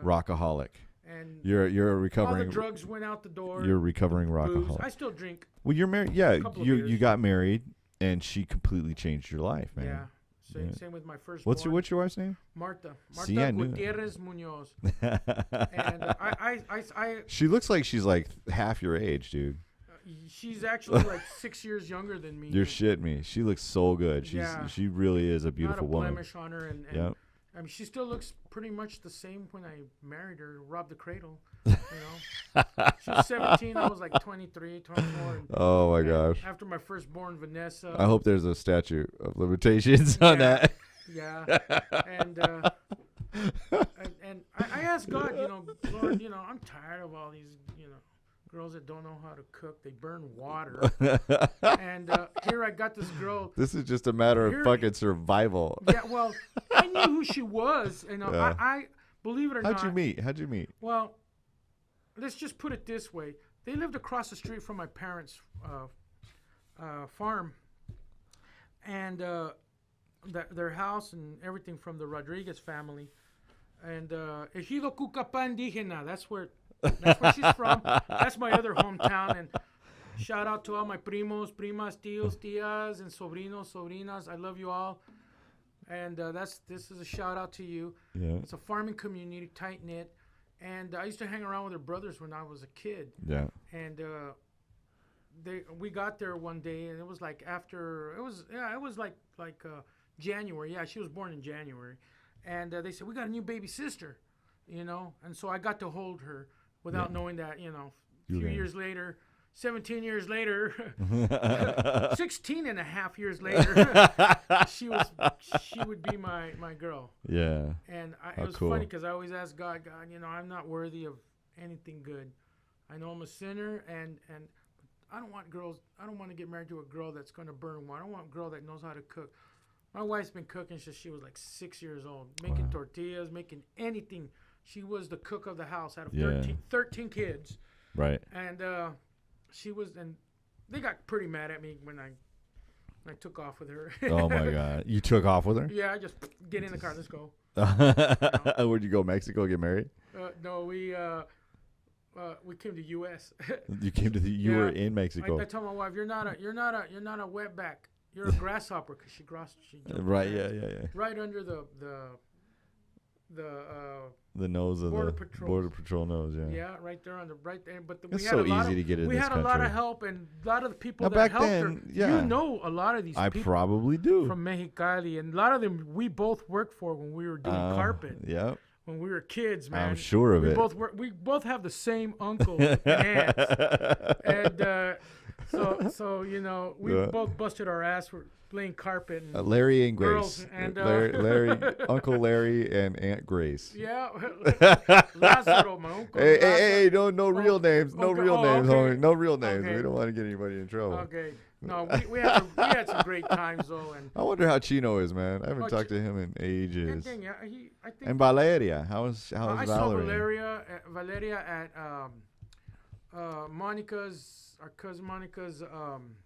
rockaholic. and You're a all the recovering. drugs went out the door. You're a recovering booze. rockaholic. I still drink. Well, you're married. Yeah, couple of you beers. got married, and she completely changed your life, man. Yeah. Yeah. Same with my first. What's your wife's name? Marta See, I knew that. Gutierrez Munoz. And She looks like she's like half your age, dude. she's actually like 6 years younger than me. You're shitting me. She looks so good. She really is a beautiful Not a woman. blemish on her, and Yep. I mean, she still looks pretty much the same when I married her, robbed the cradle. She was 17, I was like 23, 24. And, Oh my and gosh. After my firstborn, Vanessa. I hope there's a statute of limitations on that. Yeah, and I asked God, Lord, I'm tired of all these, girls that don't know how to cook. They burn water, and here I got this girl. This is just a matter of Here- fucking survival. Yeah, well, I knew who she was, and Yeah. I believe it or not. How'd you meet? Well, let's just put it this way: they lived across the street from my parents' farm, and their house and everything from the Rodriguez family. And Ejido Cucapá Indígena, that's where she's from. That's my other hometown. And shout out to all my primos, primas, tios, tias, and sobrinos, sobrinas. I love you all. And this is a shout out to you. Yeah. It's a farming community, tight knit. And I used to hang around with her brothers when I was a kid. Yeah. And we got there one day, and it was like January. Yeah, she was born in January. And they said, we got a new baby sister, And so I got to hold her without knowing that, a few years later, 17 years later, 16 and a half years later, she would be my girl. Yeah. And How it was cool. funny because I always ask God, I'm not worthy of anything good. I know I'm a sinner, and I don't want to get married to a girl that's going to burn one. I don't want a girl that knows how to cook. My wife's been cooking since she was like 6 years old, making tortillas, making anything. She was the cook of the house out of 13 kids. Right. And they got pretty mad at me when I took off with her. Oh my God. You took off with her? Yeah, I just get in the car, let's go. Where'd you go? Mexico? Get married? No, we came to U.S. You came to you were in Mexico. I told my wife, you're not a wetback. You're a grasshopper, because she jumped Right. fast. Yeah. Right under the nose of Border the Patrol. Border Patrol nose. Yeah. Yeah, right there But It's we had so a lot easy of, to get in we this had a lot of country. help, and a lot of the people Now, that back helped then, her. yeah. You know a lot of these I people probably do. from Mexicali, and a lot of them we both worked for when we were doing carpet. Yeah. when we were kids, man. I'm sure of it. We both have the same uncle and aunts, and so you know we both busted our ass for playing carpet. And Larry and girls Grace. and Larry, Uncle Larry and Aunt Grace. Yeah, Lázaro, my uncle. Hey, no real names. No okay. real names, Okay. homie. No real names. Okay. We don't want to get anybody in trouble. Okay. No, we had some great times though, and I wonder how Chino is, man. I haven't talked to him in ages. yeah, I think. And Valeria, how's I Valeria? saw Valeria at Monica's, our cousin Monica's.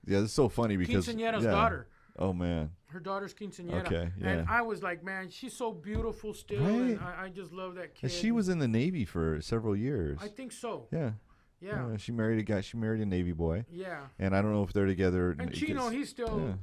Yeah, it's so funny because Quinceañera's daughter. Oh man. Her daughter's quinceañera. Okay, yeah. And I was like, man, she's so beautiful still, Right. and I just love that kid. And she was in the Navy for several years. I think so. Yeah. Yeah. She married a guy. She married a Navy boy. Yeah. And I don't know if they're together. And Chino, he's still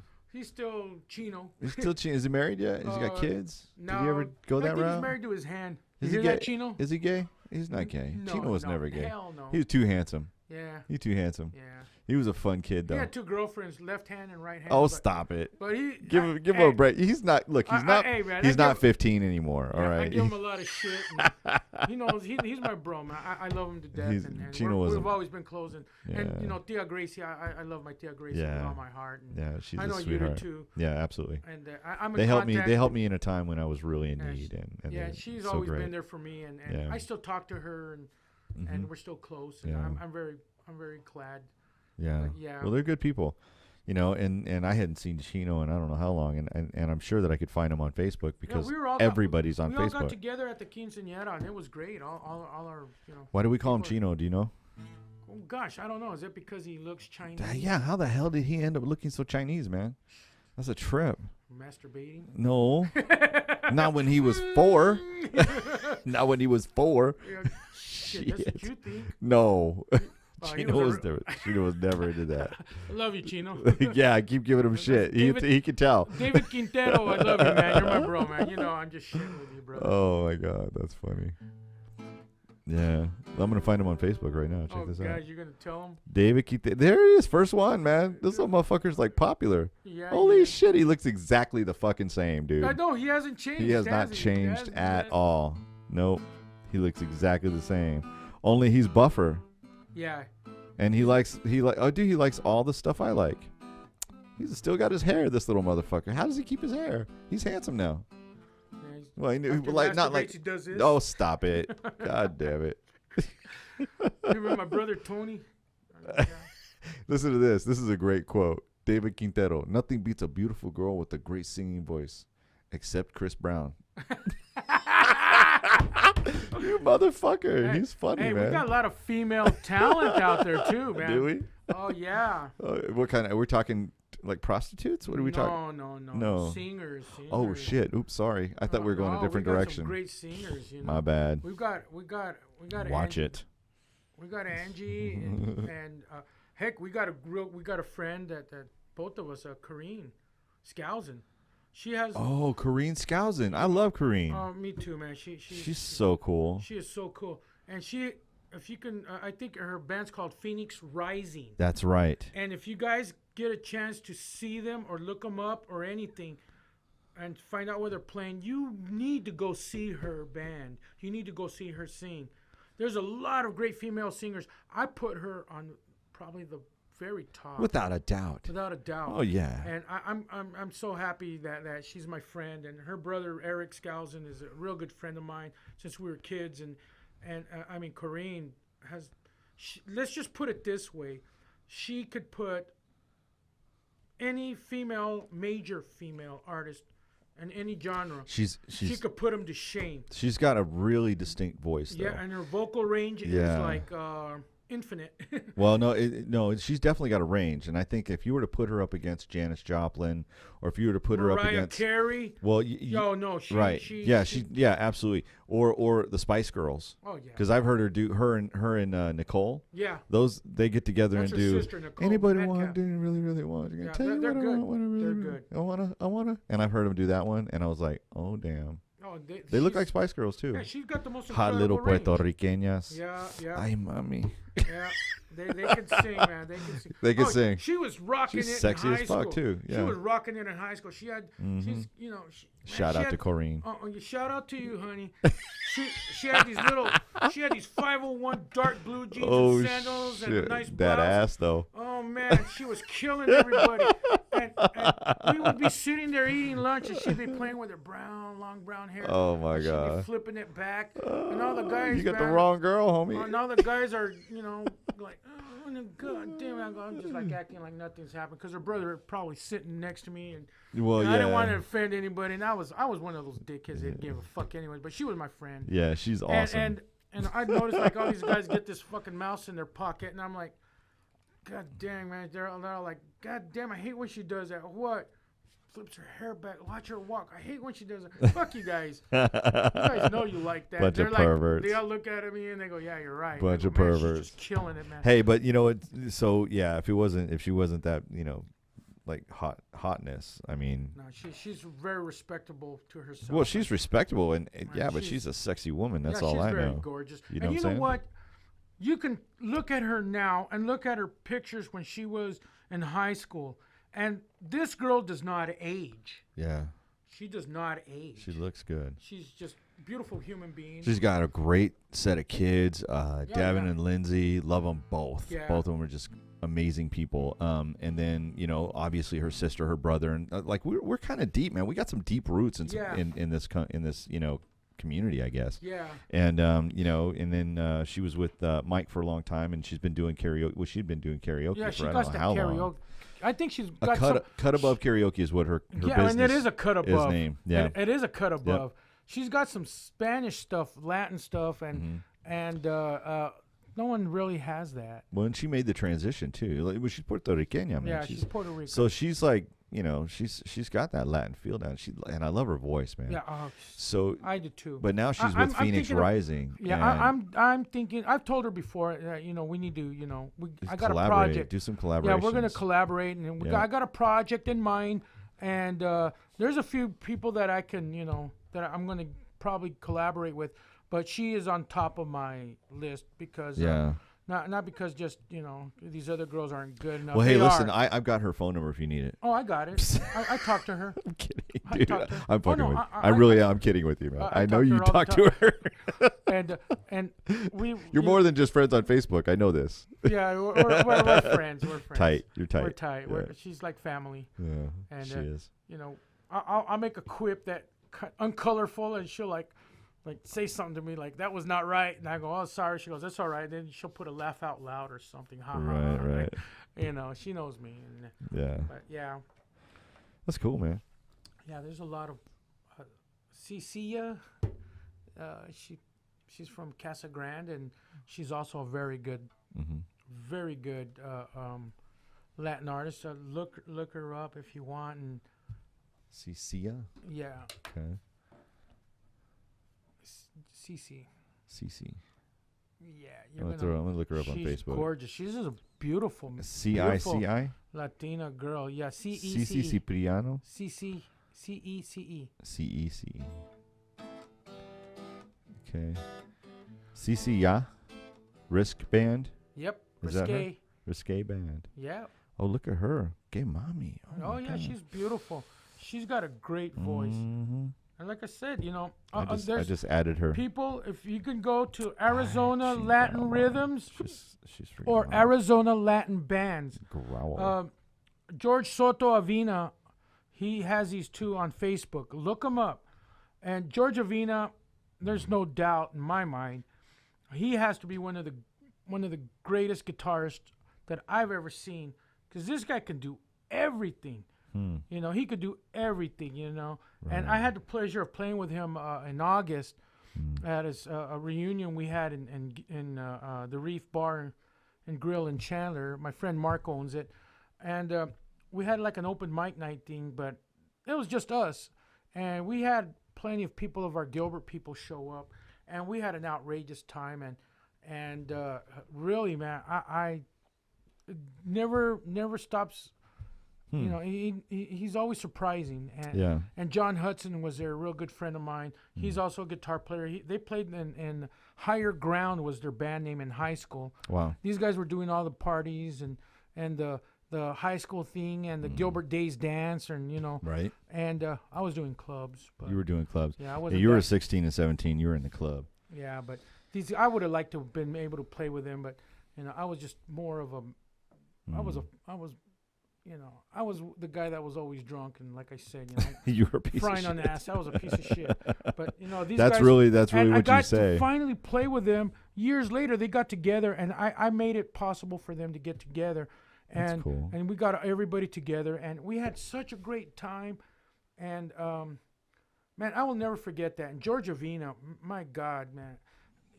Chino. He's still Chino. Is he married yet? Has he got kids? No. Did he ever go that I think route? he's married to his hand. Is You he hear gay? that, Chino? Is he gay? He's not gay. No, Chino was no, never gay. hell no. He was too handsome. Yeah. He's too handsome. Yeah. He was a fun kid, though. He had two girlfriends, left hand and right hand. Oh, stop it. But he Give him a break. He's not. Look, he's not. hey, man, he's not 15 anymore. All right. I give him a lot of shit. And he knows he's my bro, man. I love him to death. And Chino was we've always been close. And you know, Tia Gracie, I love my Tia Gracie with all my heart. And yeah, she's I a know sweetheart. you do too. Yeah, absolutely. And I'm They in helped me. contact They helped me in a time when I was really in need. And yeah, they're she's so always great. been there for me, and I still talk to her, and we're still close. And I'm very glad. Yeah. Yeah. Well, they're good people, you know. And I hadn't seen Chino in I don't know how long, and I'm sure that I could find him on Facebook because everybody's on Facebook. We all got Facebook. together at the quinceañera, and it was great. All our, you know. Why do we call him Chino? Do you know? Oh gosh, I don't know. Is it because he looks Chinese? Yeah. How the hell did he end up looking so Chinese, man? That's a trip. Masturbating? No. Not when he was 4. Not when he was 4. Yeah, shit, that's what you think. No. Chino was never into that. I love you, Chino. Yeah, I keep giving him shit. He can tell. David Quintero, I love you, man. You're my bro, man. You know, I'm just shitting with you, bro. Oh my God, that's funny. Yeah, I'm gonna find him on Facebook right now. Check this out. Oh, guys, you're gonna tell him? David Quintero. There it is, first one, man. This little motherfucker's like popular. Yeah. Holy shit, he looks exactly the fucking same, dude. No, he hasn't changed. He has not changed at all. Nope, he looks exactly the same. Only he's buffer. Yeah. And he likes all the stuff I like. He's still got his hair, this little motherfucker. How does he keep his hair? He's handsome now. Yeah, well, he knew, like not like. He does this. Oh, stop it! God damn it! You remember my brother Tony? Listen to this. This is a great quote. David Quintero. Nothing beats a beautiful girl with a great singing voice, except Chris Brown. You motherfucker. Hey, he's funny, man. Hey, we got a lot of female talent out there too, man. Do we? Oh yeah. What kind of? We're talking like prostitutes? What are we talking? No. Singers. Oh shit! Oops, sorry. I thought we were going a different direction. Some great singers. You know? My bad. We got. Watch it. We got Angie and heck, we got a friend that both of us, Corrine Skousen. She has. Oh, Corrine Skousen. I love Corrine. Oh, me too, man. She's so cool. She is so cool, and if you can, I think her band's called Phoenix Rising. That's right. And if you guys get a chance to see them or look them up or anything, and find out where they're playing, you need to go see her band. You need to go see her sing. There's a lot of great female singers. I put her on probably the very top. Without a doubt. Without a doubt. Oh yeah. And I'm so happy that she's my friend, and her brother Eric Skousen is a real good friend of mine since we were kids, and I mean Corrine has. Let's just put it this way, she could put any major female artist in any genre. She could put them to shame. She's got a really distinct voice, though. Yeah, and her vocal range is like infinite. Well, no, she's definitely got a range, and I think if you were to put her up against Janis Joplin, or if you were to put her up against Mariah Carey, well, right, yeah, absolutely, or the Spice Girls. Oh yeah, because I've heard her do her and Nicole. Yeah, they get together and do. Sister, Nicole, anybody want to really want? Yeah, tell you they're what good. I want, They're good. I wanna, and I've heard them do that one, and I was like, oh damn. Oh, They look like Spice Girls too. Yeah, she's got the most hot incredible little range. Puerto Ricanas. Yeah. Ay, mami. Yeah, they can sing, man. They can sing. They can sing. She was rocking She's it sexy in as high fuck school. too. Yeah. She was rocking it in high school. She had, she's, you know. Shout out to Corrine. Shout out to you, honey. She had these 501 dark blue jeans and sandals and a nice blouse. That ass though. Oh man, she was killing everybody. And we would be sitting there eating lunch, and she'd be playing with her long brown hair. Oh my She'd God. be flipping it back, and all the guys. You got the man, wrong girl, homie. and all the guys are, like, oh, God damn it. I'm just like acting like nothing's happened because her brother probably sitting next to me, and Well, I didn't want to offend anybody, and I was one of those dickheads that gave a fuck anyways. But she was my friend. Yeah, she's awesome. And I noticed like all these guys get this fucking mouse in their pocket, and I'm like, God damn, man. They're all like, God damn, I hate when she does that. What? Flips her hair back. Watch her walk. I hate when she does that. Fuck you guys. You guys know you like that. Bunch of perverts. They all look at me and they go, yeah, you're right. Bunch go, of perverts. She's just killing it, man. Hey, but you know what? So yeah, if she wasn't that, like hotness. I mean, No, she's very respectable to herself. well, she's respectable and Man, but she's a sexy woman. That's all she's I very know. gorgeous. You know and what you I'm know saying? what? You can look at her now and look at her pictures when she was in high school, and this girl does not age. Yeah, She does not age. she looks good. She's just a beautiful human being. She's got a great set of kids. Devin yeah. and Lindsay, love them both. Yeah. Both of them are just amazing people. And then obviously her sister, her brother, and like we're kind of deep, man. We got some deep roots in this community, I guess. Yeah. And and then she was with Mike for a long time, and she's been doing karaoke. Well, she'd been doing karaoke Yeah, for she I got don't know that how karaoke. long. I think she's A got cut above karaoke is what her business. and it is a cut above. His name, yeah. It is a cut above. She's got some Spanish stuff, Latin stuff, and no one really has that. Well, and she made the transition too. Like, she's Puerto Rican, man. Yeah, she's Puerto Rican. So she's like, she's got that Latin feel down. And I love her voice, man. Yeah. So I do too. But now she's with Phoenix Rising. I'm thinking. I've told her before. We need to. I got a collaborate, project. do some collaboration. Yeah, we're gonna collaborate, and I got a project in mind, and there's a few people that I can, that I'm gonna probably collaborate with, but she is on top of my list because. Not because just, these other girls aren't good enough. Well, hey, listen, I've got her phone number if you need it. Oh, I got it. I talked to her. I'm kidding, dude. I'm fucking with you. I really am. I'm kidding with you, man. I know you talk to her. and we... You're more than just friends on Facebook. I know this. Yeah, we're friends. We're friends. Tight. You're tight. We're tight. Yeah. She's like family. Yeah, And, she is. I'll make a quip that uncolorful, and she'll like say something to me like that was not right, and I go, oh, sorry. She goes, that's all right. Then she'll put a laugh out loud or something. Right. She knows me. And, Yeah. But yeah. That's cool, man. Yeah, there's a lot of Cecilia. She's from Casa Grande, and she's also a very good Latin artist. Look her up if you want. And Cecilia? yeah. Okay. Cece. Yeah, I'm gonna look her up on Facebook. She's gorgeous. She's just a beautiful CICI? Latina girl. Yeah, Cici Cipriano? CECE. CEC. Okay. CC, yeah? Risk Band? Yep. Is that her? Risque. Risque Band. Yeah. Oh, look at her. Gay mommy. Oh yeah, God. she's beautiful. She's got a great voice. Mm-hmm. And like I said, I there's just added her. people, if you can go to Arizona Latin Rhythms She's freaking or wild. Arizona Latin Bands. Growl. George Soto Avina, he has these two on Facebook. Look them up. And George Avina, there's no doubt in my mind, he has to be one of the greatest guitarists that I've ever seen, because this guy can do everything. He could do everything, Right. And I had the pleasure of playing with him in August at his a reunion we had in the Reef Bar and Grill in Chandler. My friend Mark owns it, and we had like an open mic night thing, but it was just us, and we had plenty of people of our Gilbert people show up, and we had an outrageous time, and really, man, I never stops You know, he's always surprising. And, and John Hudson was there, a real good friend of mine. He's also a guitar player. They played in Higher Ground was their band name in high school. Wow. These guys were doing all the parties and the high school thing and the Gilbert Days dance and, you know. Right. And I was doing clubs. But you were doing clubs. Yeah, I wasn't. You were 16 and 17. You were in the club. Yeah, but I would have liked to have been able to play with them, but, you know, I was just more of a I was the guy that was always drunk, and like I said, you know, you were a piece frying of on shit. the ass. I was a piece of shit. But you know, these that's guys. really and what I got you say. to finally play with them years later. They got together, and I made it possible for them to get together, and That's cool. and we got everybody together, and we had such a great time, and man, I will never forget that. And George Avina, my God, man,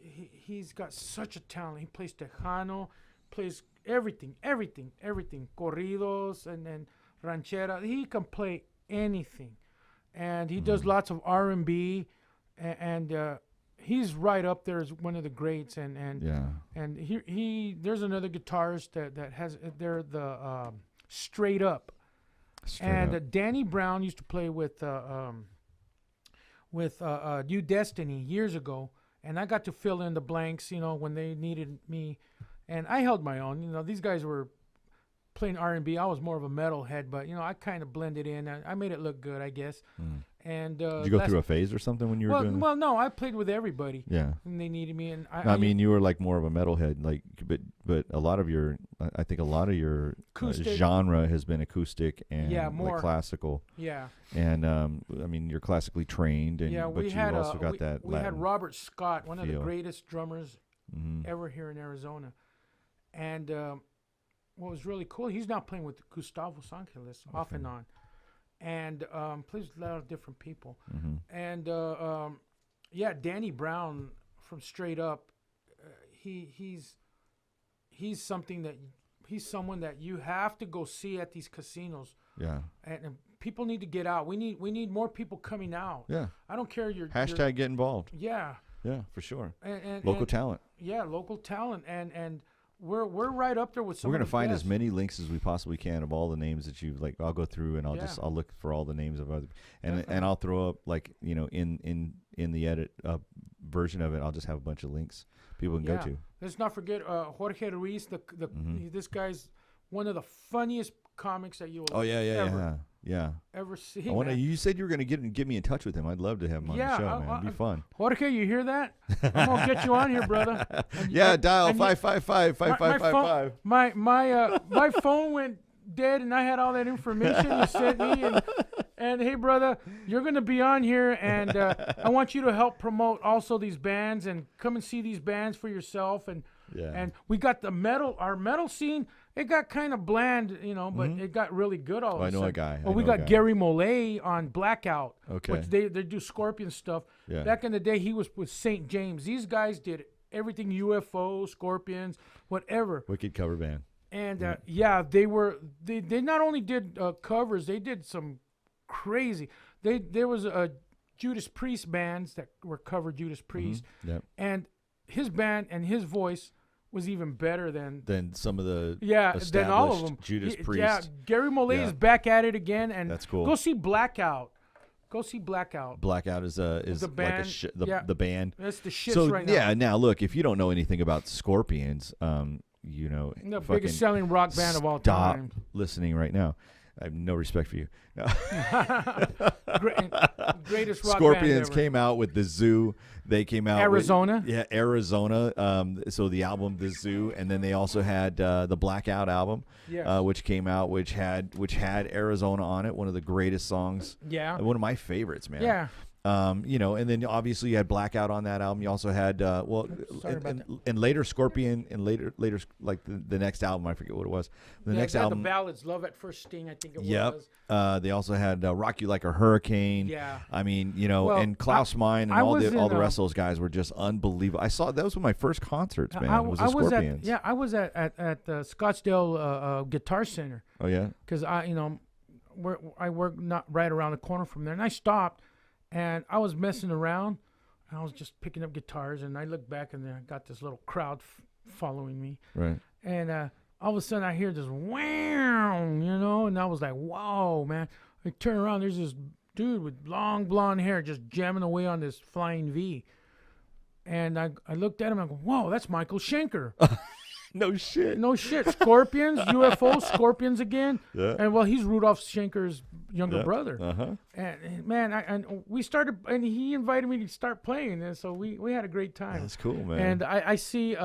he's got such a talent. He plays Tejano, plays everything, corridos and ranchera. He can play anything, and he does lots of R&B, and he's right up there as one of the greats. And he there's another guitarist that has they're the Straight Up. Danny Brown used to play with New Destiny years ago, and I got to fill in the blanks, you know, when they needed me, and I held my own. You know, these guys were playing R&B. I was more of a metal head, but you know, I kind of blended in. I made it look good, I guess. And did you go through a phase or something when you were doing that? Well, no, I played with everybody. Yeah. And they needed me, and I mean, you were like more of a metalhead, like, but a lot of your, I think a lot of your genre has been acoustic and more like classical. Yeah. And I mean, you're classically trained, and but you also got that. We had Robert Scott, one of the greatest drummers Mm-hmm. ever here in Arizona, and what was really cool, he's now playing with Gustavo Sangeles off and on, and plays with a lot of different people. Mm-hmm. And Danny Brown from Straight Up, he's someone that you have to go see at these casinos. Yeah. And people need to get out. We need more people coming out. Yeah. I don't care your hashtag get involved. Yeah. Yeah, for sure. And local talent. Yeah, local talent, and we're right up there with some. We're gonna find best. as many links as we possibly can of all the names that you've like. I'll go through and I'll look for all the names of other, and I'll throw up, like, you know, in the edit version of it, I'll just have a bunch of links people can go to. Let's not forget Jorge Ruiz. This guy's one of the funniest comics that you will ever see. You said you were going to get me in touch with him. I'd love to have him on the show, man. It'd be fun. Jorge, you hear that? I'm going to get you on here, brother. Dial 555-5555. My phone went dead, and I had all that information you sent me. And hey, brother, you're going to be on here, and I want you to help promote also these bands, and come and see these bands for yourself. And we got our metal scene. It got kind of bland, you know, but it got really good all of a sudden. I know a guy. Well, we got Gary Mollet on Blackout, which they do Scorpion stuff. Yeah. Back in the day, he was with St. James. These guys did everything: UFO, Scorpions, whatever. Wicked cover band. And they not only did covers, they did some crazy. There was a Judas Priest bands that were covered Judas Priest, and his band and his voice was even better than some of the than all of them. Judas Priest. Yeah, Gary Mollet is back at it again, and that's cool. Go see Blackout. Blackout is the band. The band. That's the shit right now. Yeah. Now look, if you don't know anything about Scorpions, you know, the biggest selling rock band of all time. Stop listening right now. I have no respect for you. No. Greatest rock Scorpions band ever. came out with The Zoo. They came out Arizona. Arizona. So the album The Zoo, and then they also had the Blackout album, which came out, which had Arizona on it. One of the greatest songs. Yeah. One of my favorites, man. Yeah. You know, and then obviously you had Blackout on that album. You also had and later Scorpion, and later like the next album, I forget what it was. The next album, the ballads, Love at First Sting, I think it was. They also had Rock You Like a Hurricane. Yeah. I mean, you know, and Klaus Meine and all the rest of those guys were just unbelievable. That was one of my first concerts, man. It was the Scorpions. I was at the Scottsdale Guitar Center. Oh yeah. Because I work not right around the corner from there, and I stopped. And I was messing around, and I was just picking up guitars, and I looked back, and then I got this little crowd following me. Right. And all of a sudden I hear this wow, and I was like, whoa, man. I turn around, there's this dude with long blonde hair just jamming away on this flying V. And I looked at him and I go, whoa, that's Michael Schenker. No shit. No shit. Scorpions, UFO, Scorpions again. Yeah. And well, he's Rudolph Schenker's younger brother. Uh-huh. And man, and we started, and he invited me to start playing, and so we had a great time. That's cool, man. And I see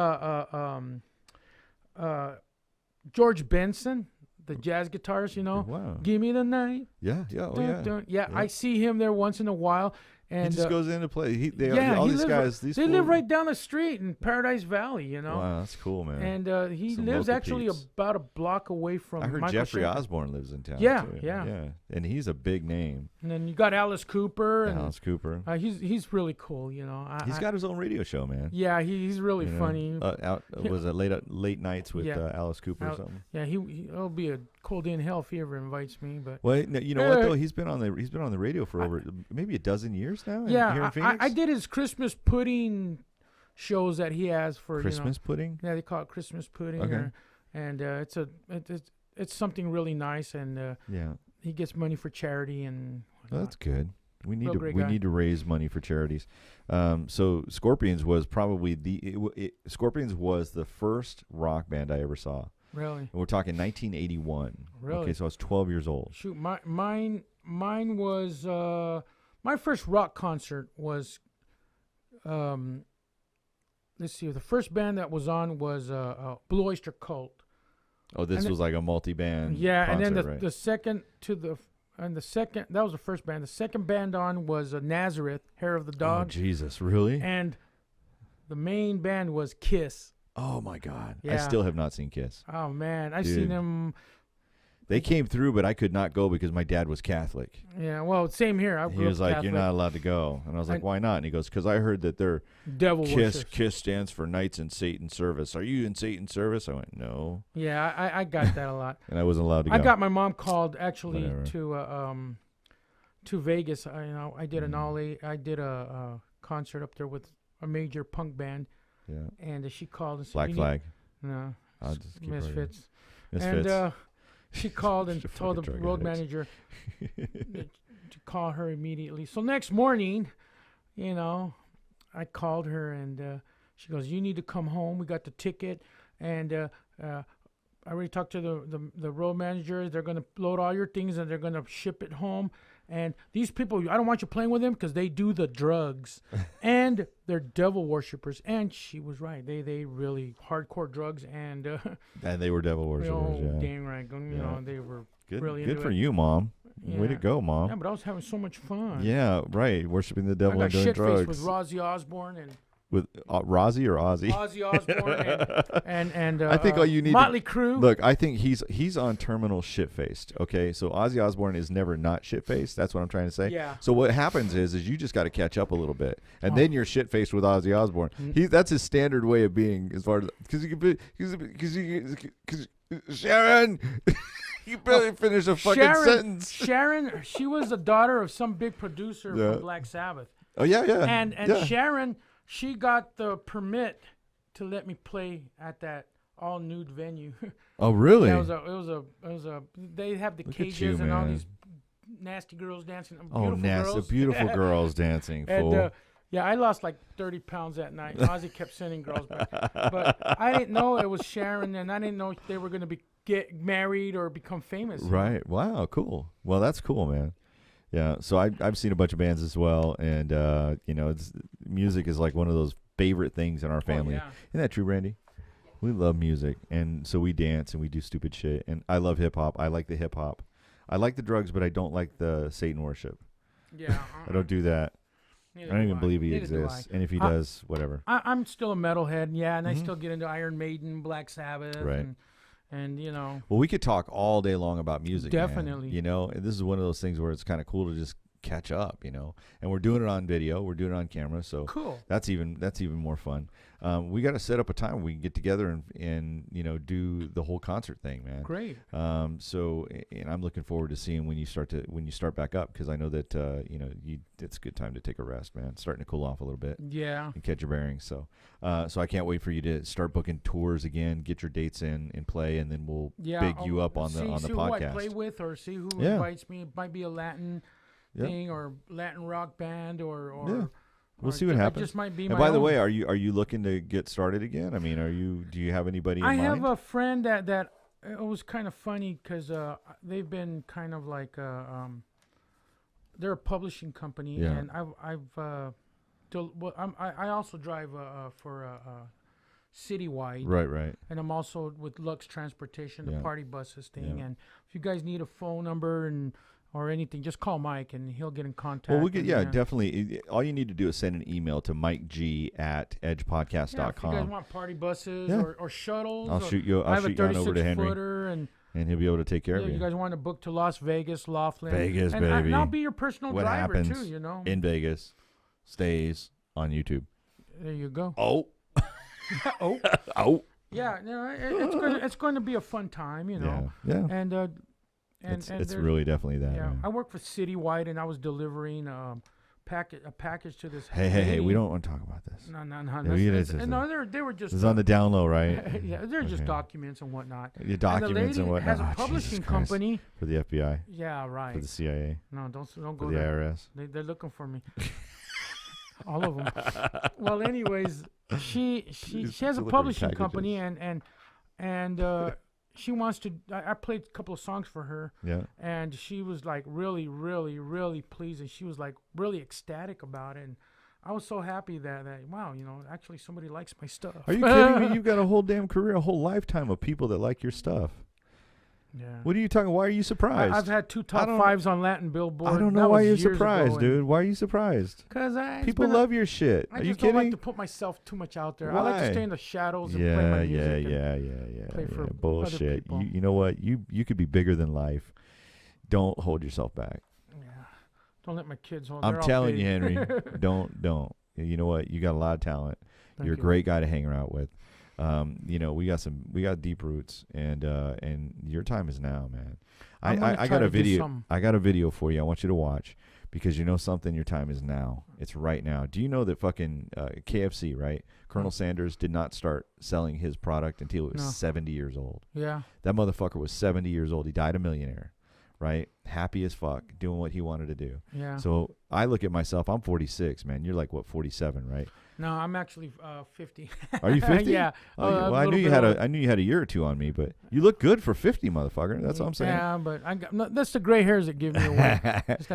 George Benson, the jazz guitarist, Wow. Give me the night. Yeah. Oh, Dun, yeah. dun. Yeah, I see him there once in a while. And He just goes in to play. all these guys. They live right down the street in Paradise Valley, Wow, that's cool, man. And he Some lives local actually peeps. about a block away from I heard Michael Jeffrey Schenker. Osborne lives in town. Yeah, too. yeah. And he's a big name. And then you got Alice Cooper. And, Alice Cooper. he's really cool, He's got his own radio show, man. Yeah, he's really funny. Was it late nights with Alice Cooper or something? Yeah, he'll be a cold in hell if he ever invites me. But well, no, you know what though? He's been on the radio for over maybe a dozen years now. Here in Phoenix? I did his Christmas pudding shows that he has for Christmas pudding. Yeah, they call it Christmas pudding. Okay. And it's something really nice, and he gets money for charity and. Well, that's good. We need guy. need to raise money for charities. So Scorpions was probably Scorpions was the first rock band I ever saw. Really? And we're talking 1981. Really? Okay, so I was 12 years old. Shoot, mine was my first rock concert was. Let's see. The first band that was on was Blue Oyster Cult. Oh, this was like a multi-band. Yeah, concert, and then right? the second that was the first band. The second band on was Nazareth, Hair of the Dog. Oh, Jesus, really? And the main band was Kiss. Oh my God! Yeah. I still have not seen Kiss. Oh man, I've Dude. seen them. They came through, but I could not go because my dad was Catholic. Yeah, well, same here. I He grew was up like, Catholic. "You're not allowed to go," and I was like, "Why not?" And he goes, "Because I heard that they're Devil Kiss. worship. Kiss stands for Knights in Satan Service. Are you in Satan Service?" I went, "No," Yeah, I got that a lot. and I wasn't allowed to go. I got my mom called actually Whatever. to Vegas. I did I did a concert up there with a major punk band, and she called and said, Black Flag. No, I'll just keep Misfits. Misfits. And she called and Bunch of told the fucking road drug addicts. manager to call her immediately. So next morning, I called her and she goes, "You need to come home. We got the ticket, and I already talked to the road manager. They're going to load all your things and they're going to ship it home. And these people, I don't want you playing with them because they do the drugs and they're devil worshippers." And she was right. They really hardcore drugs and they were devil worshippers. Yeah. dang right. They were Good, really good into for it. you, Mom. Way to Yeah. go, Mom. Yeah, but I was having so much fun. Yeah, right. Worshiping the I devil got and doing shit drugs. faced with Ozzy Osbourne and With Rozzy or Ozzy? Ozzy Osbourne and I think all you need Motley Crue. Look, I think he's on terminal shit faced. Okay, so Ozzy Osbourne is never not shit faced. That's what I'm trying to say. Yeah. So what happens is you just got to catch up a little bit, and then you're shit faced with Ozzy Osbourne. That's his standard way of being, as far as because Sharon. You barely finished a fucking sentence. Sharon, she was the daughter of some big producer Yeah. from Black Sabbath. Oh yeah. And yeah. Sharon, she got the permit to let me play at that all nude venue. Oh really? Yeah, it was a. They have the Look at cages you, and all man. these nasty girls dancing. Oh, Beautiful nasty, girls. beautiful girls dancing. Fool. And yeah, I lost like 30 pounds that night. Ozzy kept sending girls back, but I didn't know it was Sharon, and I didn't know they were going to get married or become famous. Right. Wow. Cool. Well, that's cool, man. Yeah. So I've seen a bunch of bands as well, and music is like one of those favorite things in our family. yeah. Isn't that true, Randy? We love music, and so we dance and we do stupid shit. And I love hip hop. I like the hip hop. I like the drugs, but I don't like the Satan worship. Yeah. I don't do that. Neither I don't do even believe he Neither do exists. I. And if he does, whatever. I'm still a metalhead, yeah, and I still get into Iron Maiden, Black Sabbath, Right. and Well, we could talk all day long about music. man. Definitely. And this is one of those things where it's kind of cool to just catch up, you know. And we're doing it on video, we're doing it on camera, so cool. That's even more fun. We got to set up a time where we can get together and you know, do the whole concert thing, man. Great. So, and I'm looking forward to seeing when you start back up, because I know that you know, it's a good time to take a rest, man. It's starting to cool off a little bit. Yeah. And catch your bearings. So I can't wait for you to start booking tours again, get your dates in and play, and then we'll big you up on the see podcast. Who I play with, or see who invites me. It might be a Latin thing or Latin rock band or We'll see what happens. Just might be. And by the way, are you looking to get started again? I mean, do you have anybody in mind? I have a friend that it was kind of funny because they've been kind of like they're a publishing company, and I also drive for Citywide. Right. And I'm also with Lux Transportation, the party buses thing. Yeah. And if you guys need a phone number or anything, just call Mike and he'll get in contact. Well, definitely. All you need to do is send an email to MikeG@edgepodcast.com. Yeah, if you guys want party buses or shuttles, I'll shoot you on over to Henry, and he'll be able to take care of you. You guys want to book to Las Vegas, Laughlin. Vegas, and baby. And I'll be your personal what driver happens too, you know. in Vegas stays on YouTube. There you go. Oh. Oh. Yeah, no, it's going to be a fun time, you know. Yeah. And it's really definitely that. Yeah, man. I work for Citywide, and I was delivering a package to this. Hey, we don't want to talk about this. No. They were just. It's on the down low, right? Yeah, they're just documents and whatnot. Your documents and whatnot. Has a publishing company for the FBI. Yeah, right. For the CIA. No, don't go for the there. IRS. They're looking for me. All of them. Well, anyways, she has a publishing company, and she wants to. I played a couple of songs for her. Yeah. And she was like really, really, really pleased, and she was like really ecstatic about it. And I was so happy that wow, you know, actually somebody likes my stuff. Are you kidding me? You've got a whole damn career, a whole lifetime of people that like your stuff. Yeah. What are you talking? Why are you surprised? I've had 2 top 5s on Latin Billboard. I don't know why you're surprised, dude. Why are you surprised? Because people love your shit. I are you just kidding? don't like to put myself too much out there. Why? I like to stay in the shadows and play my music. Yeah. Bullshit. You know what? You could be bigger than life. Don't hold yourself back. Yeah. Don't let my kids hold. I'm telling you, Henry. Don't. You know what? You got a lot of talent. You're a great guy to hang around with. You know, we got deep roots, and your time is now, man. I got a video. I got a video for you. I want you to watch, because you know something. Your time is now. It's right now. Do you know that fucking KFC, right? Colonel Sanders did not start selling his product until he was 70 years old. Yeah. That motherfucker was 70 years old. He died a millionaire, right? Happy as fuck, doing what he wanted to do. Yeah. So I look at myself. I'm 46, man. You're like what, 47, right? No, I'm actually 50. Are you 50? Yeah. Well, I knew you had a year or two on me, but you look good for 50, motherfucker. That's what I'm saying. Yeah, but that's the gray hairs that give me away.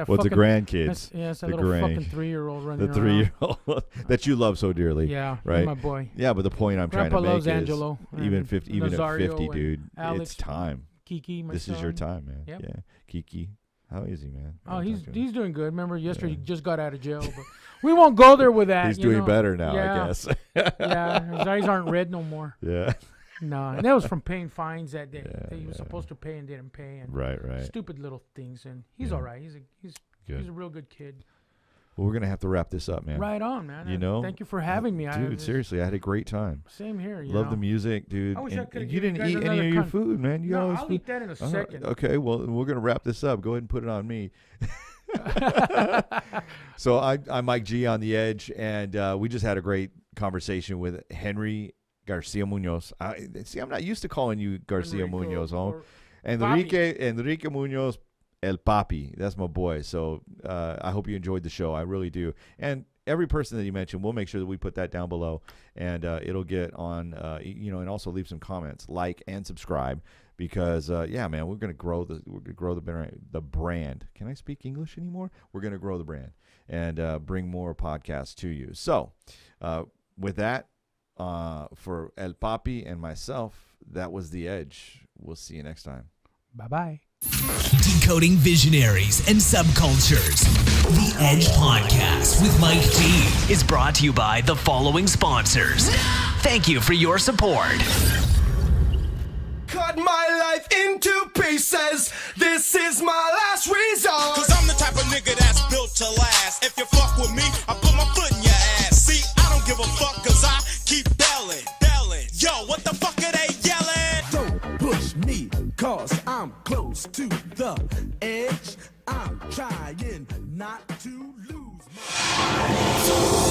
What's the grandkids? It's that little fucking 3-year-old running around. The 3-year-old that you love so dearly. Yeah, right. My boy. Yeah, but the point I'm trying to make loves is Angelo, even 50, even at 50, dude, Alex, it's time. Kiki, my this son. is your time, man. Yep. Yeah, Kiki. How is he, man? Oh, he's doing good. Remember, yesterday he just got out of jail, but we won't go there with that. He's doing better now, I guess. Yeah, his eyes aren't red no more. Yeah. No, and that was from paying fines that Yeah, he was supposed to pay and didn't pay, and right. stupid little things. And he's all right. He's a real good kid. Well, we're gonna have to wrap this up, man. Right on, man. You know, thank you for having me, dude. Seriously, I had a great time. Same here. Love the music, dude. I wish I could. You didn't eat any of your food, man. You no, I'll eat that in a second. Okay, well, we're gonna wrap this up. Go ahead and put it on me. So I'm Mike G on the Edge, and we just had a great conversation with Henry Garcia Munoz. I'm not used to calling you Garcia Munoz, Enrique Munoz. El Papi, that's my boy. So I hope you enjoyed the show. I really do. And every person that you mentioned, we'll make sure that we put that down below, and it'll get on. And also leave some comments, like and subscribe, because man, we're gonna grow the brand. Can I speak English anymore? We're gonna grow the brand and bring more podcasts to you. So with that, for El Papi and myself, that was The Edge. We'll see you next time. Bye-bye. Decoding visionaries and subcultures. The Edge Podcast with Mike G is brought to you by the following sponsors. Thank you for your support. Cut my life into pieces. This is my last resort. 'Cause I'm the type of nigga that's built trying not to lose my